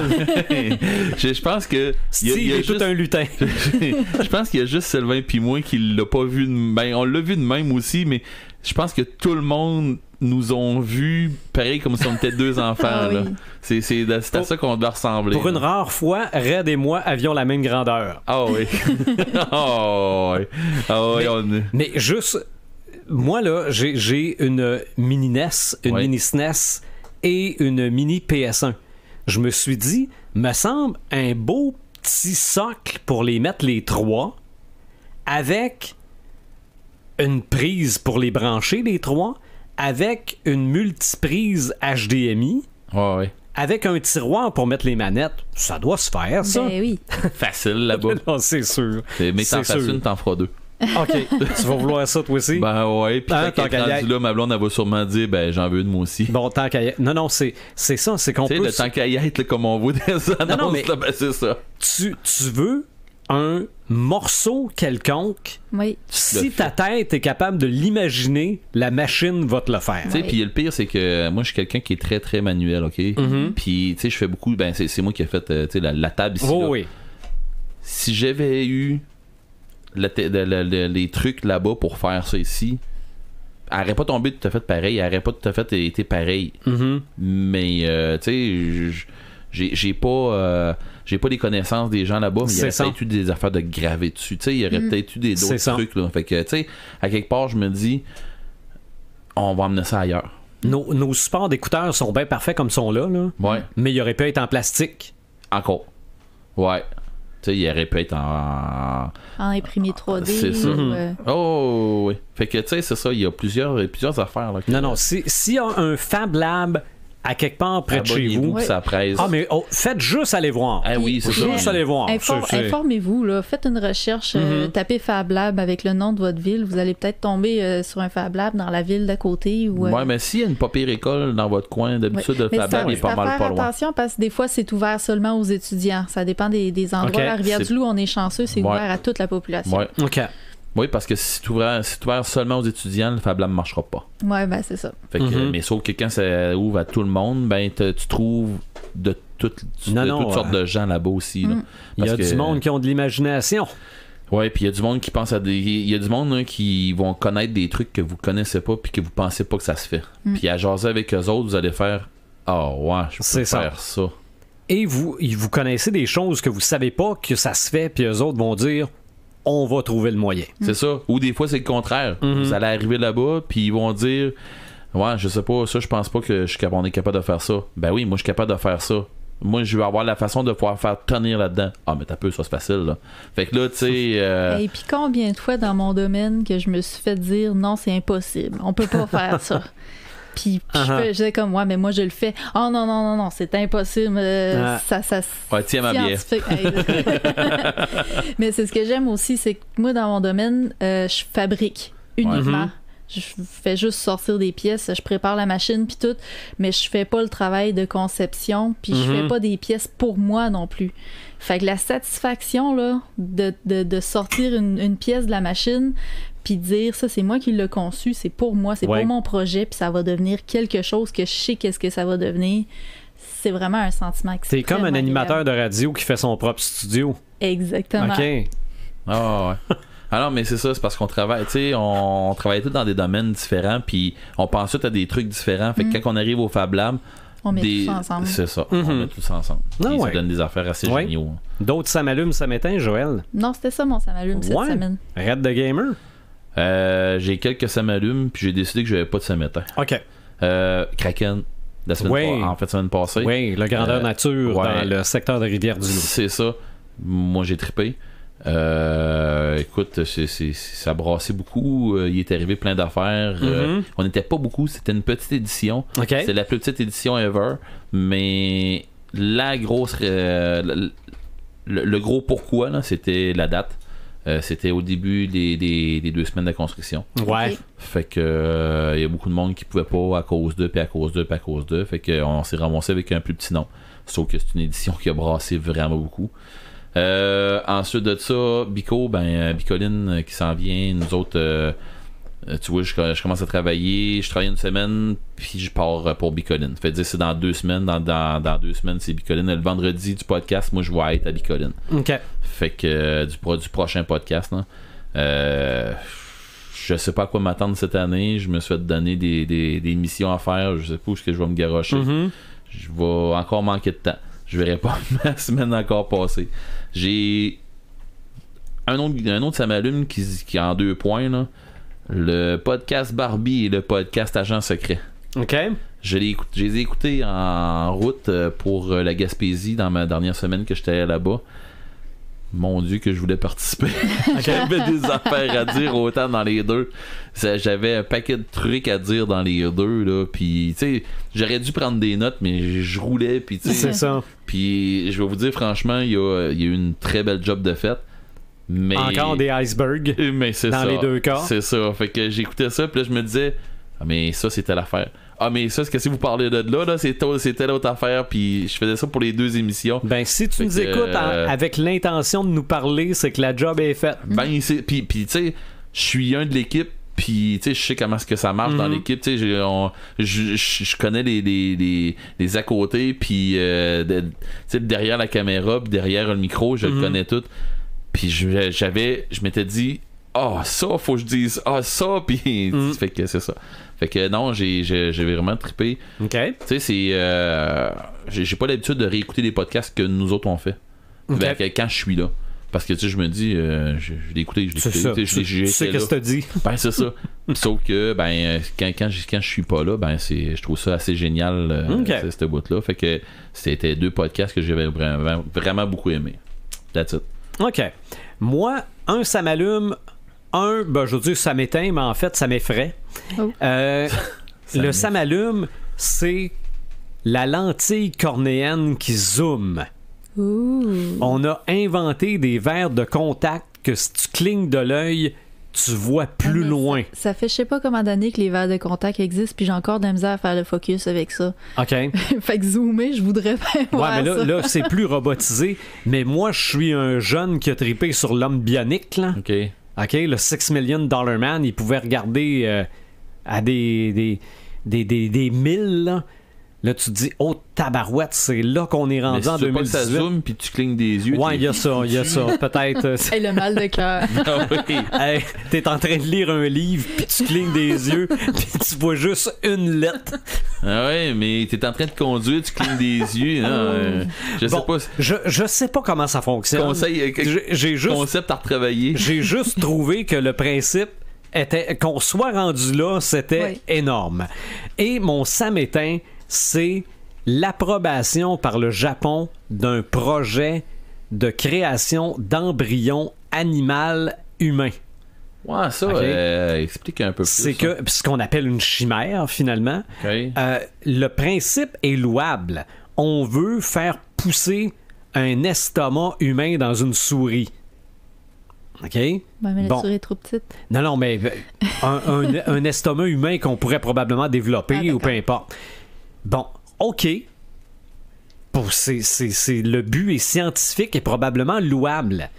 Je pense que... Il est tout un lutin. Je pense qu'il y a juste Sylvain puis moi qui l'a pas vu on l'a vu de même aussi, mais je pense que tout le monde nous ont vu pareil comme si on était 2 enfants. Là. C'est à ça qu'on doit ressembler. Pour une rare fois, Red et moi avions la même grandeur. Ah oui. Mais juste, moi là, j'ai une mini NES, une mini SNES et une mini PS1. Je me suis dit, me semble un beau petit socle pour les mettre les 3 avec une prise pour les brancher les 3 avec une multiprise HDMI avec un tiroir pour mettre les manettes. Ça doit se faire, ça. Ben oui. Facile là-bas. Non, c'est sûr. Mais t'en fasses une, t'en feras 2. OK. Tu vas vouloir ça, toi aussi? Ben ouais, puis quand elle est rendue là, ma blonde, elle va sûrement dire, ben j'en veux une, moi aussi. Bon, tant qu'à y être. Non, c'est ça, c'est qu'on peut... Tu sais, le tant qu'à y être, là, comme on voit des annonces, non, mais là, ben c'est ça. Tu veux un morceau quelconque, oui. Si ta tête est capable de l'imaginer, la machine va te le faire. Tu sais, puis le pire, c'est que moi, je suis quelqu'un qui est très, très manuel, OK? Puis, tu sais, je fais beaucoup... Ben, c'est moi qui ai fait tu sais, la table ici, là. Oui. Si j'avais eu les trucs là-bas pour faire ça ici, elle n'aurait pas tombé tout à fait pareil, elle n'aurait pas tout à fait été pareil. Mais, tu sais, j'ai pas les connaissances des gens là-bas, mais il y aurait peut-être eu des affaires de graver dessus. Tu sais, il y aurait peut-être eu d'autres trucs, là. Fait que, tu sais, à quelque part, je me dis, on va emmener ça ailleurs. Nos supports d'écouteurs sont bien parfaits comme sont là. Ouais. Mais il aurait pu être en plastique. Encore. Ouais. Tu sais, il aurait pu être en imprimé 3D. C'est ça. Oh, oui. Fait que, tu sais, c'est ça. Il y a plusieurs affaires. Là, non. S'il y a un Fab Lab à quelque part près de chez vous, ça presse. Ah, mais faites juste aller voir. Ah oui, c'est ça. Juste aller voir. Informez-vous, là. Faites une recherche, tapez Fab Lab avec le nom de votre ville. Vous allez peut-être tomber sur un Fab Lab dans la ville d'à côté. Ouais, mais s'il y a une pas pire école dans votre coin, d'habitude, le Fab Lab est pas mal pas loin. Attention, parce que des fois, c'est ouvert seulement aux étudiants. Ça dépend des endroits. À Rivière-du-Loup, on est chanceux, c'est ouvert à toute la population. Ouais. OK. Oui, parce que si tu ouvert seulement aux étudides, le Fab Lab ne marchera pas. Ouais, ben c'est ça. Fait que, mais sauf que quand ça ouvre à tout le monde, ben tu trouves de toutes sortes de gens là-bas aussi. Là. Il y a du monde qui ont de l'imagination. Ouais, puis il y a du monde qui pense à des... Il y a du monde là, qui vont connaître des trucs que vous connaissez pas puis que vous pensez pas que ça se fait. Puis à jaser avec eux autres, vous allez faire « Ah ouais, je peux faire ça. » Et vous connaissez des choses que vous savez pas que ça se fait, puis eux autres vont dire « On va trouver le moyen. » C'est ça. Ou des fois, c'est le contraire. Vous allez arriver là-bas, puis ils vont dire ouais, je sais pas, ça, je pense pas que on est capable de faire ça. Ben oui, moi, je suis capable de faire ça. Moi, je vais avoir la façon de pouvoir faire tenir là-dedans. Ah, mais t'as peu, ça, c'est facile, là. Fait que là, tu sais... Et puis combien de fois dans mon domaine que je me suis fait dire non, c'est impossible. On peut pas faire ça. Puis je disais comme, ouais, mais moi, je le fais. Oh non, c'est impossible. Ouais, tiens ma bière. Mais c'est ce que j'aime aussi, c'est que moi, dans mon domaine, je fabrique uniquement. Je fais juste sortir des pièces, je prépare la machine puis tout, mais je fais pas le travail de conception, puis je fais pas des pièces pour moi non plus. Fait que la satisfaction là de sortir une pièce de la machine puis dire ça, c'est moi qui l'ai conçu, c'est pour moi, c'est pour mon projet, puis ça va devenir quelque chose que je sais qu'est-ce que ça va devenir. C'est vraiment un sentiment extrêmement C'est comme un animateur agréable. de radio qui fait son propre studio. Exactement. OK. Ah ouais. Alors, mais c'est ça, c'est parce qu'on travaille, tu sais, on travaille tous dans des domaines différents, puis on pense tout à des trucs différents. Fait que quand on arrive au Fab Lab, on met tout ça ensemble. C'est ça, on met tout ça ensemble. Et ça donne des affaires assez géniaux. D'autres ça m'allume, ça m'éteint, Joël? Non, c'était ça mon ça m'allume cette semaine. Red the Gamer? J'ai quelques ça m'allume, puis j'ai décidé que j'avais pas de ça m'éteint. OK. Kraken, la semaine passée. Oui, le grandeur nature dans le secteur de Rivière-du-Loup. C'est ça. Moi, j'ai trippé. Écoute, ça brassait beaucoup. Il est arrivé plein d'affaires. On n'était pas beaucoup. C'était une petite édition. C'était la plus petite édition ever. Mais la grosse... le gros pourquoi, là, c'était la date. C'était au début des 2 semaines de construction. Ouais. Fait que il y a beaucoup de monde qui pouvait pas à cause d'eux, puis à cause d'eux, puis à cause d'eux. Fait qu'on s'est ramassé avec un plus petit nom. Sauf que c'est une édition qui a brassé vraiment beaucoup. Ensuite de ça, Bico, Bicoline qui s'en vient, nous autres, tu vois, je commence à travailler, je travaille une semaine, puis je pars pour Bicoline. Fait dire c'est dans 2 semaines, dans 2 semaines c'est Bicoline. Le vendredi du podcast, moi je vais être à Bicoline. OK. Fait que du prochain podcast, là, je sais pas à quoi m'attendre cette année. Je me suis fait donner des missions à faire, je sais pas où je vais me garrocher. Je vais encore manquer de temps. Je verrai pas ma semaine encore passée. J'ai un autre ça m'allume qui est en 2 points, là. Le podcast Barbie et le podcast Agent Secret. OK. Je les ai écoutés en route pour la Gaspésie dans ma dernière semaine que j'étais là-bas. Mon Dieu que je voulais participer. J'avais des affaires à dire autant dans les deux. J'avais un paquet de trucs à dire dans les deux, là. Puis, tu sais, j'aurais dû prendre des notes, mais je roulais. Puis, tu sais, c'est ça. Puis, je vais vous dire, franchement, il y a eu une très belle job de fête. Mais... Encore des icebergs mais c'est dans ça. les deux cas. C'est ça. Fait que j'écoutais ça, puis là, je me disais, ah, mais ça, c'était l'affaire. Ah, mais ça, qu'est-ce que vous parlez de là, c'était l'autre affaire, puis je faisais ça pour les 2 émissions. Ben, si tu nous écoutes avec l'intention de nous parler, c'est que la job est faite. Ben, puis tu sais, je suis un de l'équipe, puis tu sais, je sais comment est-ce que ça marche dans l'équipe, tu sais, je connais les à côté, puis tu sais, derrière la caméra, puis derrière le micro, je le connais tout. Puis je m'étais dit, ça, faut que je dise, ça, puis fait que c'est ça. Fait que non, j'ai vraiment trippé. OK. Tu sais, j'ai pas l'habitude de réécouter les podcasts que nous autres on fait. Okay. Ben, quand je suis là. Parce que tu sais, je me dis, je l'ai écouté, c'est ça. Tu sais qu'est-ce que tu dis. Ben, c'est ça. Sauf que, ben, quand je suis pas là, ben, je trouve ça assez génial, cette boîte-là. Fait que c'était 2 podcasts que j'avais vraiment beaucoup aimé. That's it. OK. Moi, ça m'allume. Ben, je veux dire, ça m'éteint, mais en fait, ça m'effraie. Oh. Ça m'allume, c'est la lentille cornéenne qui zoome. Ouh. On a inventé des verres de contact que si tu clignes de l'œil, tu vois plus loin. Ça fait je sais pas combien d'années que les verres de contact existent, puis j'ai encore de la misère à faire le focus avec ça. OK. Fait que zoomer, je voudrais bien voir mais ça. Là, c'est plus robotisé. Mais moi, je suis un jeune qui a trippé sur l'homme bionique, là. OK, le $6 Million Man, il pouvait regarder à des milles, là. Là, tu te dis, tabarouette, c'est là qu'on est rendu en 2018. Mais si tu veux pas que ça zoome, puis tu clignes des yeux. Ouais, il y a ça. Peut-être... Hey, le mal de cœur. Hey, t'es en train de lire un livre, puis tu clignes des yeux, puis tu vois juste une lettre. Ah ouais, mais t'es en train de conduire, tu clignes des yeux. Je sais pas. Je sais pas comment ça fonctionne. Concept à retravailler. J'ai juste trouvé que le principe était... Qu'on soit rendu là, c'était énorme. Et mon samétain, c'est l'approbation par le Japon d'un projet de création d'embryons animal humain. Ouais, ça, explique un peu plus. C'est ce qu'on appelle une chimère, finalement. Okay. Le principe est louable. On veut faire pousser un estomac humain dans une souris. OK? Ben, mais la souris est trop petite. Non, mais un estomac humain qu'on pourrait probablement développer ou peu importe. Bon, OK. Le but est scientifique et probablement louable.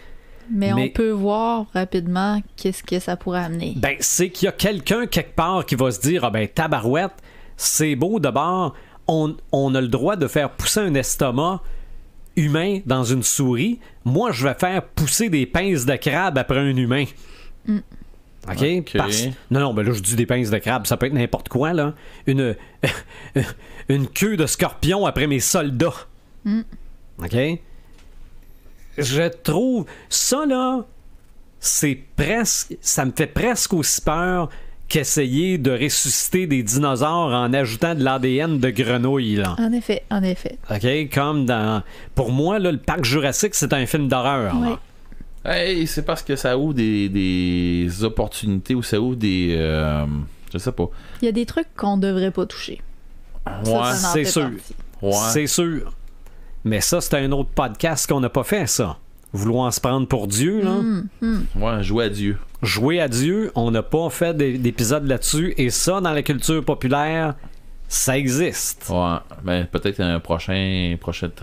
Mais on peut voir rapidement qu'est-ce que ça pourrait amener. Ben, c'est qu'il y a quelqu'un quelque part qui va se dire, tabarouette, c'est beau d'abord, on a le droit de faire pousser un estomac humain dans une souris. Moi, je vais faire pousser des pinces de crabe après un humain. OK? Non, là, je dis des pinces de crabe, ça peut être n'importe quoi, là. Une queue de scorpion après mes soldats. OK? Je trouve ça, là, ça me fait presque aussi peur qu'essayer de ressusciter des dinosaures en ajoutant de l'ADN de grenouille, là. En effet. OK? Comme pour moi, là, le parc Jurassique, c'est un film d'horreur. Oui. Hey, c'est parce que ça ouvre des opportunités ou ça ouvre des... je sais pas. Il y a des trucs qu'on devrait pas toucher. Ouais, c'est sûr. Ouais. C'est sûr. Mais ça, c'est un autre podcast qu'on n'a pas fait, ça. Vouloir se prendre pour Dieu, là. Ouais, jouer à Dieu. Jouer à Dieu, on n'a pas fait d'épisode là-dessus. Et ça, dans la culture populaire, ça existe. Ouais, mais peut-être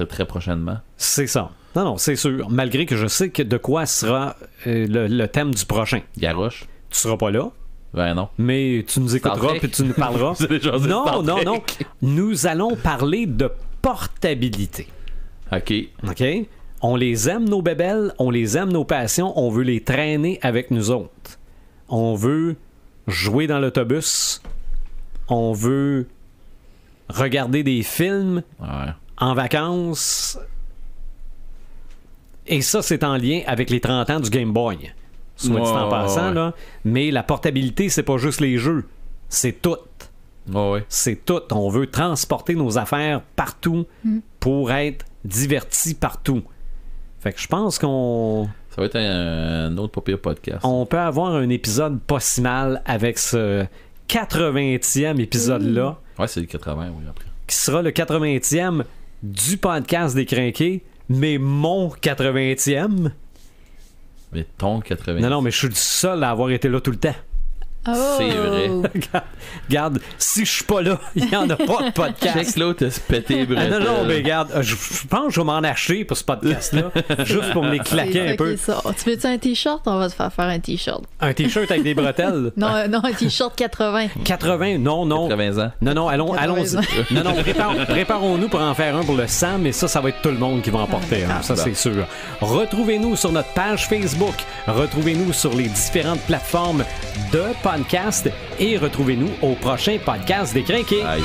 très prochainement. C'est ça. Non, c'est sûr. Malgré que je sais que de quoi sera le thème du prochain. Garroche. Tu seras pas là. Ben non. Mais tu nous écouteras puis tu nous parleras. Non. Nous allons parler de portabilité. OK. On les aime, nos bébelles, on les aime, nos passions, on veut les traîner avec nous autres. On veut jouer dans l'autobus. On veut regarder des films en vacances. Et ça, c'est en lien avec les 30 ans du Game Boy. Soit dit en passant, là. Mais la portabilité, c'est pas juste les jeux. C'est tout. C'est tout. On veut transporter nos affaires partout pour être divertis partout. Fait que je pense qu'on... Ça va être un autre pas pire podcast. On peut avoir un épisode pas si mal avec ce 80e épisode-là. Ouais, c'est le 80, oui, après. Qui sera le 80e du podcast des Crinqués, mais mon 80e. Mais ton 90. Non, mais je suis le seul à avoir été là tout le temps. Oh. C'est vrai. Regarde, si je suis pas là, il n'y en a pas de podcast. Check l'autre, t'as pété bretelles. Non, mais regarde, je pense que je vais m'en acheter pour ce podcast-là, juste pour me les claquer un peu. Ça. Tu veux-tu un t-shirt? On va te faire un t-shirt. Un t-shirt avec des bretelles? Non, un t-shirt 80. 80? Non. 80 ans. Non, allons-y. Non, préparons-nous pour en faire un pour le 100, mais ça va être tout le monde qui va en porter un, ça c'est sûr. Retrouvez-nous sur notre page Facebook, retrouvez-nous sur les différentes plateformes de podcast et retrouvez-nous au prochain podcast des Crinqués. Aïe.